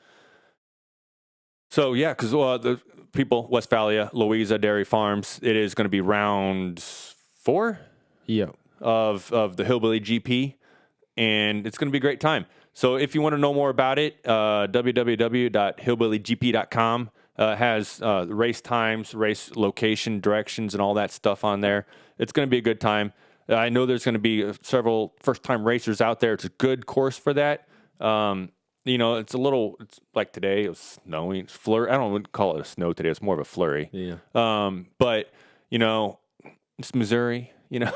the people, Westphalia, Louisa Dairy Farms, it is going to be round 4 of the Hillbilly GP, and it's going to be a great time. So if you want to know more about it, www.hillbillygp.com has race times, race location, directions, and all that stuff on there. It's going to be a good time. I know there's going to be several first-time racers out there. It's a good course for that. It's like today, it was snowing. It's flurry. I wouldn't call it a snow today. It's more of a flurry. Yeah. But, it's Missouri. You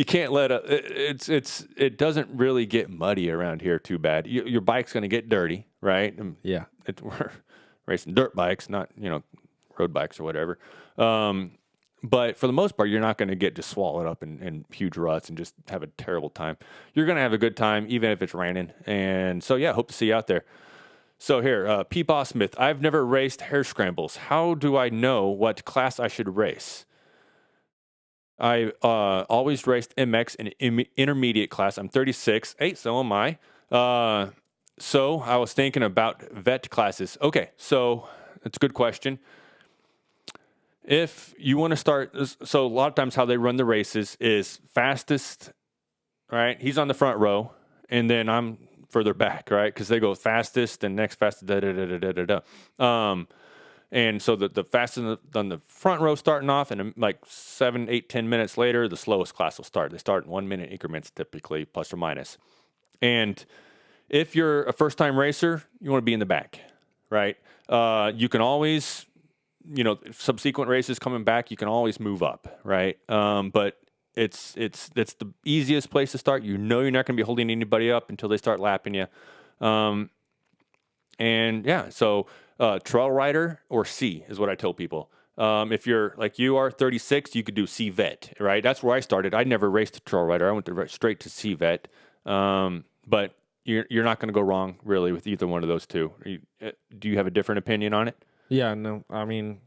can't let it doesn't really get muddy around here too bad. Your bike's going to get dirty, right? Yeah. We're racing dirt bikes, not, road bikes or whatever. But for the most part, you're not going to get just swallowed up in huge ruts and just have a terrible time. You're going to have a good time, even if it's raining. And so, hope to see you out there. So here, P-Boss Smith, I've never raced hare scrambles. How do I know what class I should race? I always raced MX in intermediate class. I'm 36. Hey, so am I. So I was thinking about vet classes. Okay, so that's a good question. If you want to start, so a lot of times how they run the races is fastest, right? He's on the front row, and then I'm further back, right? Because they go fastest and next fastest, and so the fastest on the front row starting off, and like 7, 8, 10 minutes later, the slowest class will start. They start in 1 minute increments, typically, plus or minus. And if you're a first-time racer, you want to be in the back, right? You can always, subsequent races coming back, you can always move up, right? But it's the easiest place to start. You're not going to be holding anybody up until they start lapping you. So trail rider or C is what I tell people. If you're like you are 36, you could do C vet, right? That's where I started. I never raced a trail rider. I went straight to C vet. But you're not going to go wrong really with either one of those two. Do you have a different opinion on it? Yeah, no. I mean,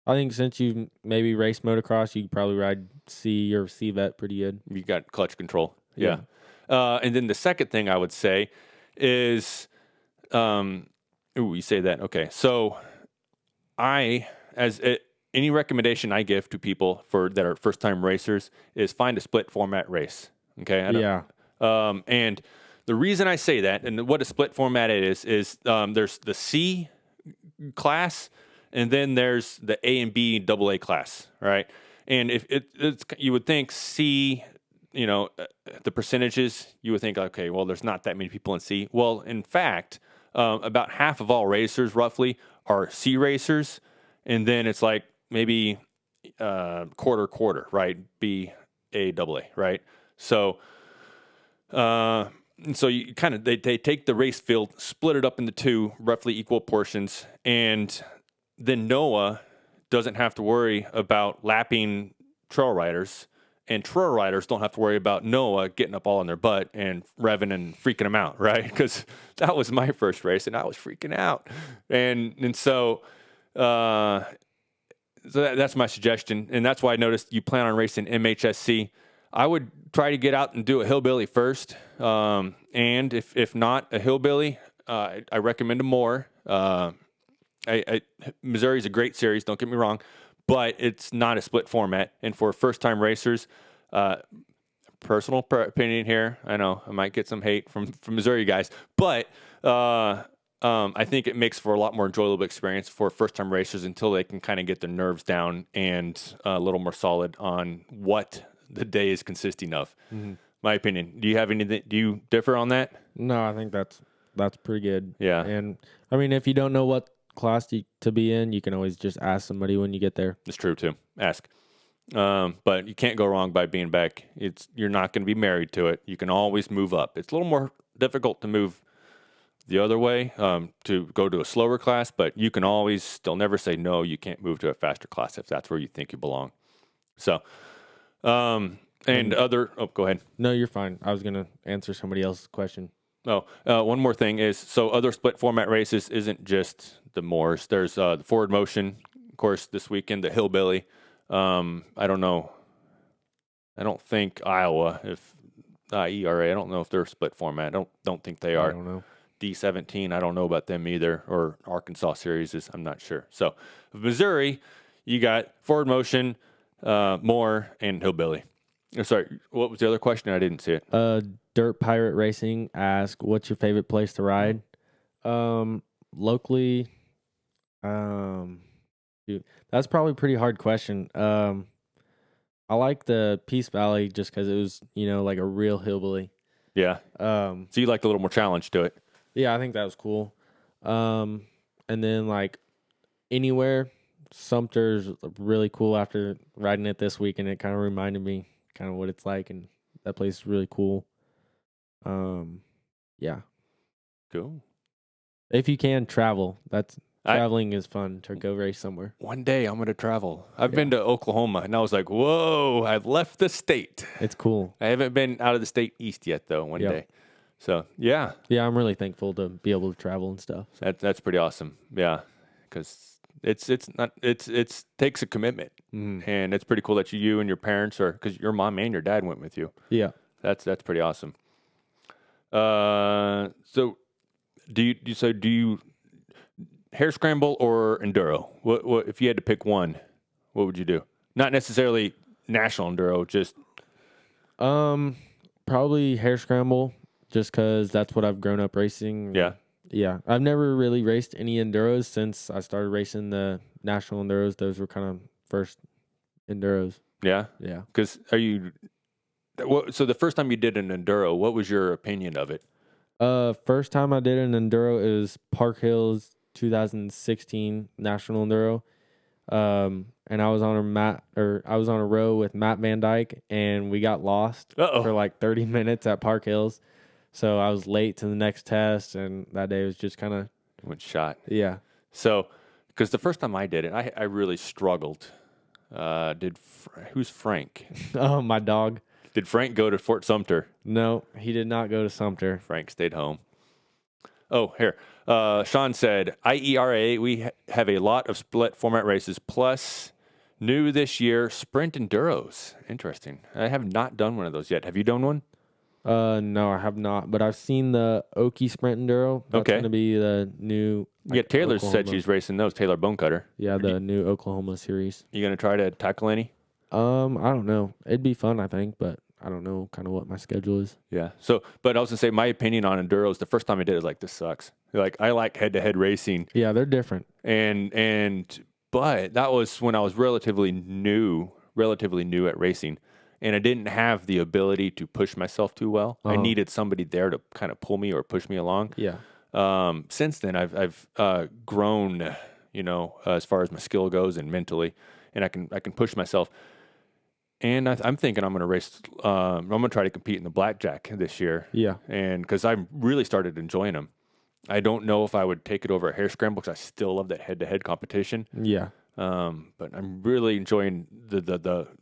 I think since you maybe raced motocross, you could probably ride C or C vet pretty good. You got clutch control. Yeah. And then the second thing I would say is, you say that. Okay. So any recommendation I give to people that are first time racers is find a split format race. Okay. And the reason I say that and what a split format is there's the C class, and then there's the A and B AA class, right? And if it's you would think C, the percentages, you would think, okay, well, there's not that many people in C. Well, in fact, about half of all racers, roughly, are C racers, and then it's like maybe quarter, right? B, A, AA, right? So, you kind of they take the race field, split it up into two roughly equal portions, and then NOAA doesn't have to worry about lapping trail riders, and trail riders don't have to worry about NOAA getting up all on their butt and revving and freaking them out, right? Because that was my first race, and I was freaking out, and so So that's my suggestion, and that's why I noticed you plan on racing MHSC. I would try to get out and do a hillbilly first, and if not a hillbilly, I recommend a more. Missouri's a great series, don't get me wrong, but it's not a split format, and for first-time racers, personal opinion here, I know I might get some hate from Missouri guys, but I think it makes for a lot more enjoyable experience for first-time racers until they can kind of get their nerves down and a little more solid on what the day is consisting of. Mm-hmm. My opinion. Do you have anything? Do you differ on that? No, I think that's pretty good. Yeah. And I mean, if you don't know what class to be in, you can always just ask somebody when you get there. It's true too. Ask. But you can't go wrong by being back. You're not going to be married to it. You can always move up. It's a little more difficult to move the other way, to go to a slower class, but you can always, they'll never say no, you can't move to a faster class if that's where you think you belong. So, go ahead. No, you're fine. I was going to answer somebody else's question. Oh, one more thing is, so other split format races isn't just the Moors. There's the forward motion, of course, this weekend, the hillbilly. I don't know. I don't think Iowa, if ERA, I don't know if they're split format. I don't think they are. I don't know. D17, I don't know about them either, or Arkansas series is, I'm not sure. So, Missouri, you got forward motion, Moore, and hillbilly. Sorry, what was the other question? I didn't see it. Dirt Pirate Racing asked, what's your favorite place to ride? Locally, dude, that's probably a pretty hard question. I like the Peace Valley just because it was, like a real hillbilly. Yeah. So you liked a little more challenge to it. Yeah, I think that was cool. And then like anywhere, Sumter's really cool after riding it this week, and it kind of reminded me kind of what it's like, and that place is really cool. Yeah. Cool. If you can travel, traveling is fun to go race somewhere. One day I'm going to travel. I've been to Oklahoma, and I was like, whoa, I've left the state. It's cool. I haven't been out of the state east yet, though, one day. So, yeah. Yeah, I'm really thankful to be able to travel and stuff. So. That's pretty awesome. Yeah, because it takes a commitment, and it's pretty cool that you and your parents because your mom and your dad went with you. Yeah, that's pretty awesome. So do you hair scramble or enduro? What if you had to pick one? What would you do? Not necessarily national enduro, just probably hair scramble. Just because that's what I've grown up racing. Yeah. Yeah. I've never really raced any Enduros since I started racing the national Enduros. Those were kind of first Enduros. Yeah? Yeah. Because so the first time you did an Enduro, what was your opinion of it? First time I did an Enduro is Park Hills 2016 National Enduro. And I was on a row with Matt Van Dyke, and we got lost for like 30 minutes at Park Hills. So I was late to the next test, and that day was just kind of went shot. Yeah. So, because the first time I did it, I really struggled. Who's Frank? Oh, my dog. Did Frank go to Fort Sumter? No, he did not go to Sumter. Frank stayed home. Oh, here. Sean said, IERA, we have a lot of split format races, plus new this year, sprint enduros. Interesting. I have not done one of those yet. Have you done one? No, I have not, but I've seen the Okie Sprint Enduro. That's going to be the new. Yeah, Taylor said she's racing those. Taylor Bonecutter. Yeah, the new Oklahoma series. You going to try to tackle any? I don't know. It'd be fun, I think, but I don't know kind of what my schedule is. Yeah. So, but I was going to say, my opinion on enduros, the first time I did it, like, this sucks. Like, I like head-to-head racing. Yeah, they're different. But that was when I was relatively new at racing. And I didn't have the ability to push myself too well. I needed somebody there to kind of pull me or push me along. Yeah. Since then, I've grown, as far as my skill goes and mentally, and I can push myself. And I'm thinking I'm going to race. I'm going to try to compete in the blackjack this year. Yeah. And because I really started enjoying them. I don't know if I would take it over a hair scramble because I still love that head-to-head competition. Yeah. But I'm really enjoying the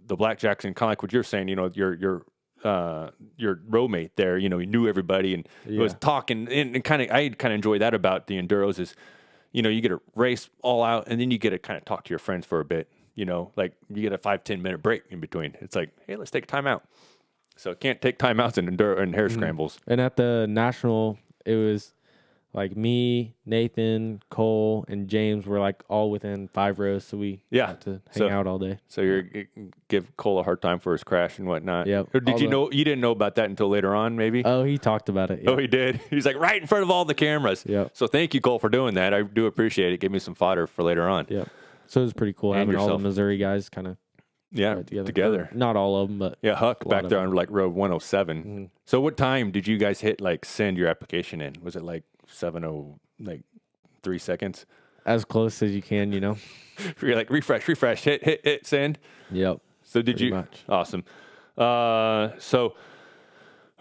blackjacks, and kind of like what you're saying, your roommate there, he knew everybody and was talking, and I kind of enjoy that about the enduros is you get to race all out, and then you get to kind of talk to your friends for a bit. Like you get a 5-10 minute break in between. It's like, hey, let's take a time out. So can't take timeouts in enduro and hare scrambles. And at the national, it was like me, Nathan, Cole, and James were like all within 5 rows, so we got to hang out all day. So you give Cole a hard time for his crash and whatnot. Yep. Or did you know you didn't know about that until later on? Maybe. Oh, he talked about it. Yeah. Oh, he did. He's like right in front of all the cameras. Yep. So thank you, Cole, for doing that. I do appreciate it. Give me some fodder for later on. Yeah. So it was pretty cool having all the Missouri guys kind of. Yeah, together. Not all of them, but Huck back there on like road 107. Mm-hmm. So what time did you guys hit send your application in? Was it like 3 seconds? As close as you can, You're like refresh, hit, send. Yep. So did you? Much. Awesome. So,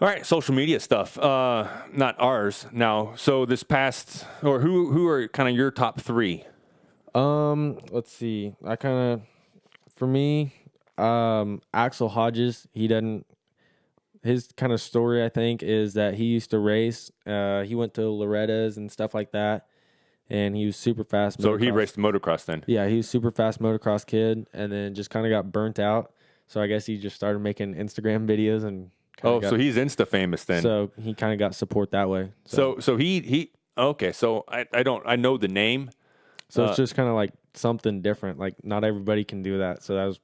all right, social media stuff. Not ours now. So this past, or who are kind of your top 3? Let's see. For me, Axel Hodges, his kind of story, I think, is that he used to race. He went to Loretta's and stuff like that, and he was super fast. So he raced motocross then? Yeah, he was super fast motocross kid, and then just kind of got burnt out. So I guess he just started making Instagram videos and. So he's Insta famous then. So he kind of got support that way. So he okay. So I know the name. So it's just kind of like something different. Like not everybody can do that. So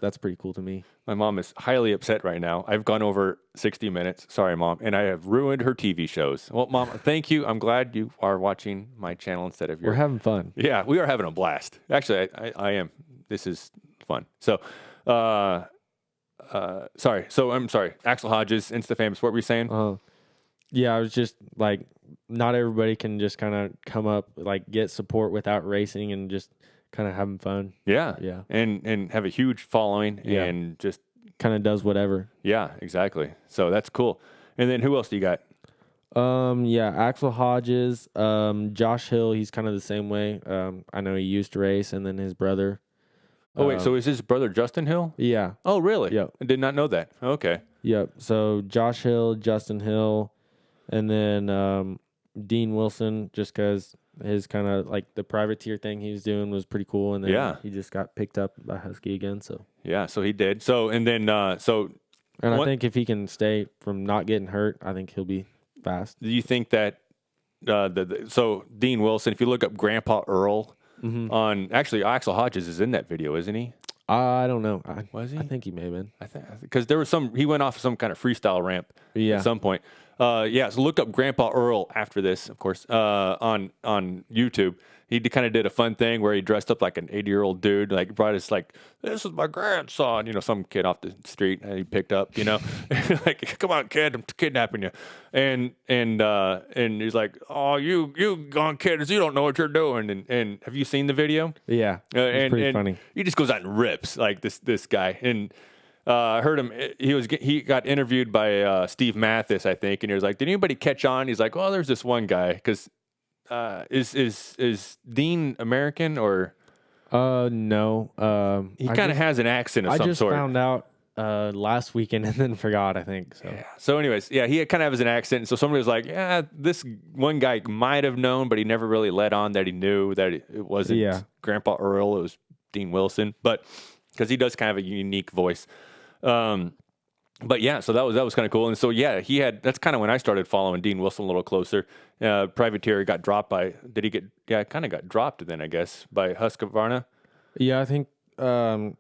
that's pretty cool to me. My mom is highly upset right now. I've gone over 60 minutes. Sorry, Mom. And I have ruined her TV shows. Well, Mom, thank you. I'm glad you are watching my channel instead of yours. We're having fun. Yeah, we are having a blast. Actually, I am. This is fun. So, sorry. So I'm sorry. Axel Hodges, Insta famous. What were you saying? Yeah, I was just like, not everybody can just kind of come up, like get support without racing and just kind of having fun. Yeah. Yeah. And have a huge following and just kind of does whatever. Yeah, exactly. So that's cool. And then who else do you got? Axel Hodges, Josh Hill, he's kind of the same way. I know he used to race, and then his brother. Oh, wait, so is his brother Justin Hill? Yeah. Oh, really? Yep. I did not know that. Okay. Yep. So Josh Hill, Justin Hill, and then Dean Wilson, just because his kind of like the privateer thing he was doing was pretty cool, and then he just got picked up by Husky again. So yeah, so he did. So and then I think if he can stay from not getting hurt, I think he'll be fast. Do you think that so Dean Wilson, if you look up Grandpa Earl on actually Axel Hodges is in that video, isn't he? I don't know. Was he? I think he may have been. I think because there was he went off some kind of freestyle ramp at some point. So look up Grandpa Earl after this, of course, on YouTube. He kind of did a fun thing where he dressed up like an 80-year-old dude, like brought his this is my grandson, some kid off the street and he picked up, like, come on, kid, I'm kidnapping you, and he's like, oh, you gone kids, you don't know what you're doing, and have you seen the video? Yeah, it's pretty funny. He just goes out and rips like this guy, and I heard him. He got interviewed by Steve Mathis, I think, and he was like, "Did anybody catch on?" He's like, "Well, there's this one guy because is Dean American or?" No. He kind of has an accent of some sort. I just found out last weekend and then forgot. I think so. Yeah. So, anyways, he kind of has an accent. So somebody was like, "Yeah, this one guy might have known, but he never really let on that he knew that it wasn't Grandpa Earl. It was Dean Wilson, but because he does kind of a unique voice." But yeah, so that was kind of cool. And so, that's kind of when I started following Dean Wilson a little closer. Privateer got dropped kind of got dropped then, I guess, by Husqvarna. Yeah, I think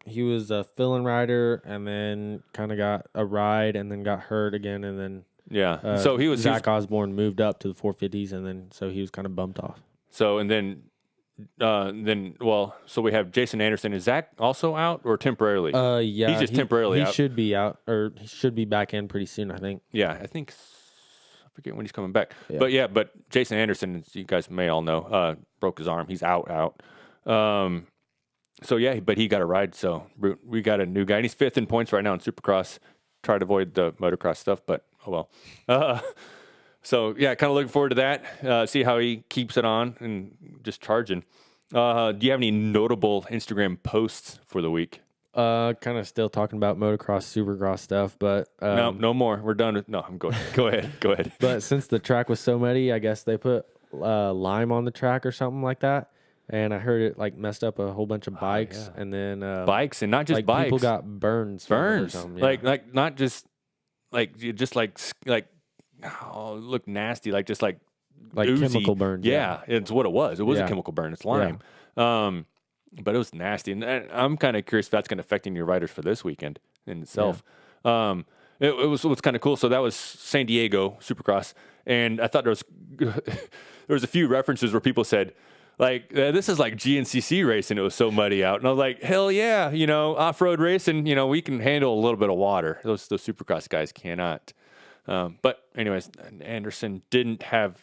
he was a fill-in rider and then kind of got a ride and then got hurt again. And then, so Zach Osborne moved up to the 450s and then, so he was kind of bumped off. So, and then so we have Jason Anderson. Is Zach also out or temporarily? Yeah. He's just temporarily out. He should be out, or he should be back in pretty soon, I think. Yeah, I think, I forget when he's coming back. Yeah. But Jason Anderson, as you guys may all know, broke his arm. He's out. But he got a ride, so we got a new guy. And he's 5th in points right now in Supercross. Try to avoid the motocross stuff, but oh well. So, kind of looking forward to that. See how he keeps it on and just charging. Do you have any notable Instagram posts for the week? Kind of still talking about motocross, supercross stuff, but... no more. We're done. No, I'm going. Go ahead. But since the track was so muddy, I guess they put lime on the track or something like that. And I heard it like messed up a whole bunch of bikes, yeah. and then Bikes, and not just like bikes. people got burns from it or burns. something. Yeah. Like not just like you just like oh, look nasty. Like just like oozy. Chemical burns. Yeah, it's what it was. It was a Yeah. chemical burn. It's lime. But it was nasty, and I'm kind of curious if that's going to affect your riders for this weekend in itself. It was kind of cool. So that was San Diego Supercross, and I thought there was a few references where people said, like, this is like GNCC racing. It was so muddy out. And I was like, hell yeah, off-road racing, we can handle a little bit of water. Those Supercross guys cannot. But anyways, Anderson didn't have,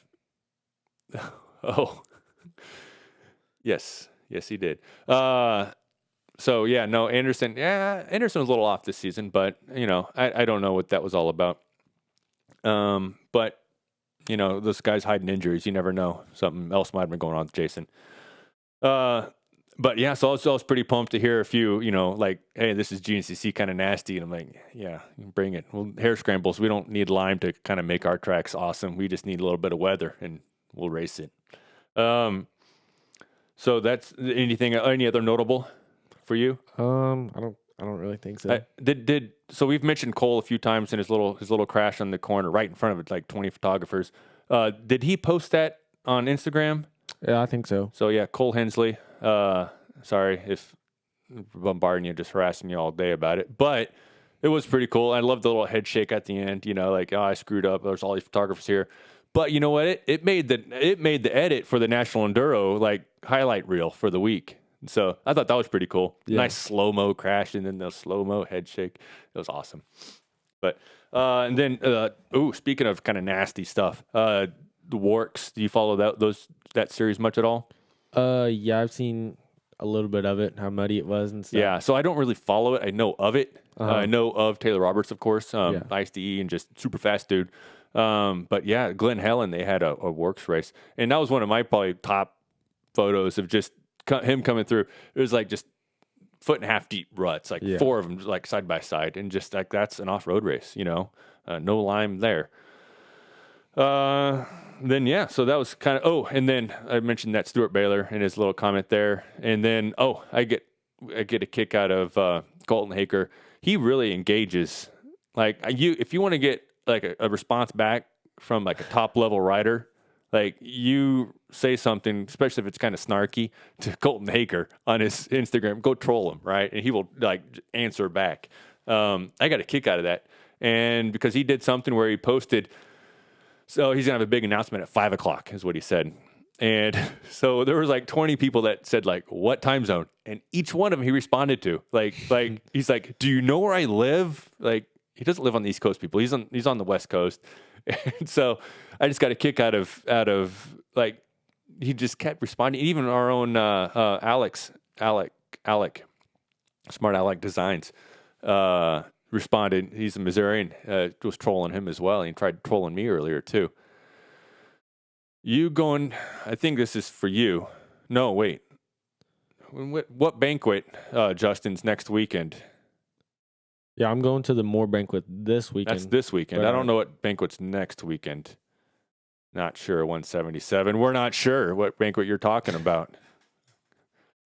yes, he did. So yeah, no, Anderson was a little off this season, but I don't know what that was all about. But those guys hiding injuries. You never know. Something else might have been going on with Jason. But yeah, so I was pretty pumped to hear a few, like, hey, this is GNCC kind of nasty. And I'm like, yeah, bring it. Well, hair scrambles. We don't need lime to kind of make our tracks awesome. We just need a little bit of weather and we'll race it. So that's any other notable for you? I don't really think so. So we've mentioned Cole a few times in his little crash on the corner right in front of it, like 20 photographers. Did he post that on Instagram? Yeah, I think so. So yeah, Cole Hensley. Sorry if bombarding you, just harassing you all day about it, but it was pretty cool. I love the little head shake at the end. Like, oh, I screwed up. There's all these photographers here, but you know what? It made the edit for the National Enduro like highlight reel for the week. So I thought that was pretty cool. Yeah. Nice slow-mo crash and then the slow-mo head shake. It was awesome. But and then speaking of kind of nasty stuff, the Works. Do you follow that series much at all? Yeah, I've seen a little bit of it, how muddy it was and stuff. Yeah, so I don't really follow it. I know of it. I know of Taylor Roberts, of course, Ice-DE, and just super fast dude. But yeah, Glen Helen, they had a Works race, and that was one of my probably top photos of just him coming through. It was like just 1.5 deep ruts, like 4 of them, like side by side, and just like that's an off-road race, no lime there. Then yeah, so that was kind of and then I mentioned that Stewart Baylor and his little comment there, and then I get a kick out of Colton Haker. He really engages. Like if you want to get like a response back from like a top level rider, like you say something, especially if it's kind of snarky, to Colton Haker on his Instagram, go troll him, right? And he will like answer back. I got a kick out of that, and because he did something where he posted. So he's going to have a big announcement at 5:00 is what he said. And so there was like 20 people that said like, what time zone? And each one of them he responded to like, he's like, do you know where I live? Like he doesn't live on the East Coast, people. He's on the West Coast. And so I just got a kick out of like, he just kept responding. Even our own, Alec, Smart Alec Designs, responded. He's a Missourian. Was trolling him as well. He tried trolling me earlier too. You going? I think this is for you. No, wait. What banquet? Justin's next weekend. Yeah, I'm going to the Moore banquet this weekend. That's this weekend. I don't know what banquet's next weekend. Not sure. 177. We're not sure what banquet you're talking about.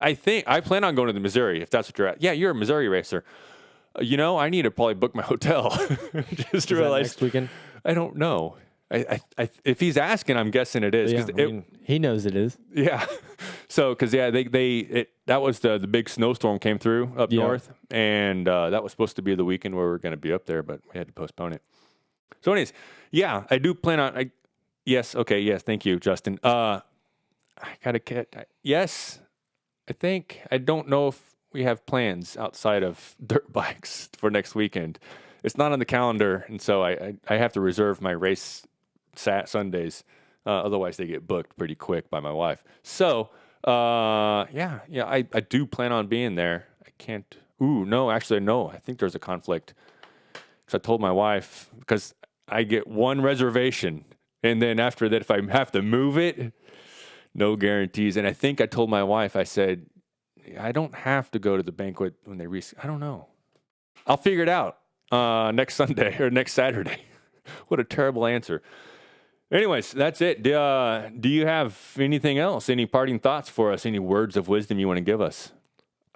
I plan on going to the Missouri if that's what you're at. Yeah, you're a Missouri racer. I need to probably book my hotel. Just to realize next weekend. I don't know. If he's asking, I'm guessing it is. Yeah, he knows it is. Yeah. So, because that was the big snowstorm came through up north, and that was supposed to be the weekend where we were going to be up there, but we had to postpone it. So, anyways, yeah, I do plan on. Yes. Okay. Yes. Thank you, Justin. I got a kid. Yes. I don't know if we have plans outside of dirt bikes for next weekend. It's not on the calendar, and so I have to reserve my race Sundays. Otherwise, they get booked pretty quick by my wife. So, I do plan on being there. I can't. No, actually, no. I think there's a conflict. So I told my wife because I get one reservation, and then after that, if I have to move it, no guarantees. And I think I told my wife, I said, I don't have to go to the banquet when they I don't know. I'll figure it out next Sunday or next Saturday. What a terrible answer. Anyways, that's it. Do you have anything else? Any parting thoughts for us? Any words of wisdom you want to give us?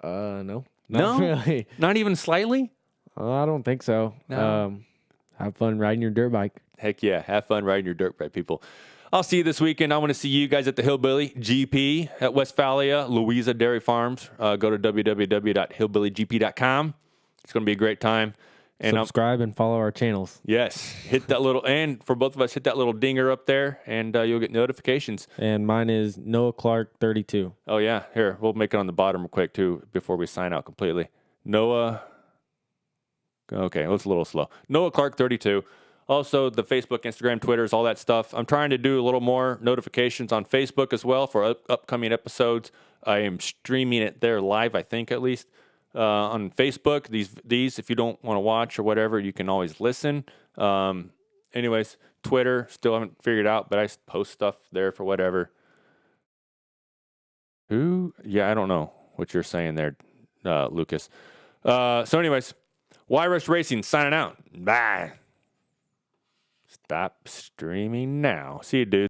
No. No? Not really. Not even slightly? I don't think so. No. Have fun riding your dirt bike. Heck yeah. Have fun riding your dirt bike, people. I'll see you this weekend. I want to see you guys at the Hillbilly GP at Westphalia, Louisa Dairy Farms. Go to www.hillbillygp.com. It's going to be a great time. And subscribe and follow our channels. Yes. Hit that little, and for both of us, hit that little dinger up there, and you'll get notifications. And mine is Noah Clark 32. Oh, yeah. Here, we'll make it on the bottom real quick, too, before we sign out completely. Noah. Okay, it's a little slow. Noah Clark 32. Also, the Facebook, Instagram, Twitters, all that stuff. I'm trying to do a little more notifications on Facebook as well for upcoming episodes. I am streaming it there live, I think, at least. On Facebook, these, if you don't want to watch or whatever, you can always listen. Anyways, Twitter, still haven't figured out, but I post stuff there for whatever. Yeah, I don't know what you're saying there, Lucas. So anyways, Y-Rush Racing signing out. Bye. Stop streaming now. See you, dude.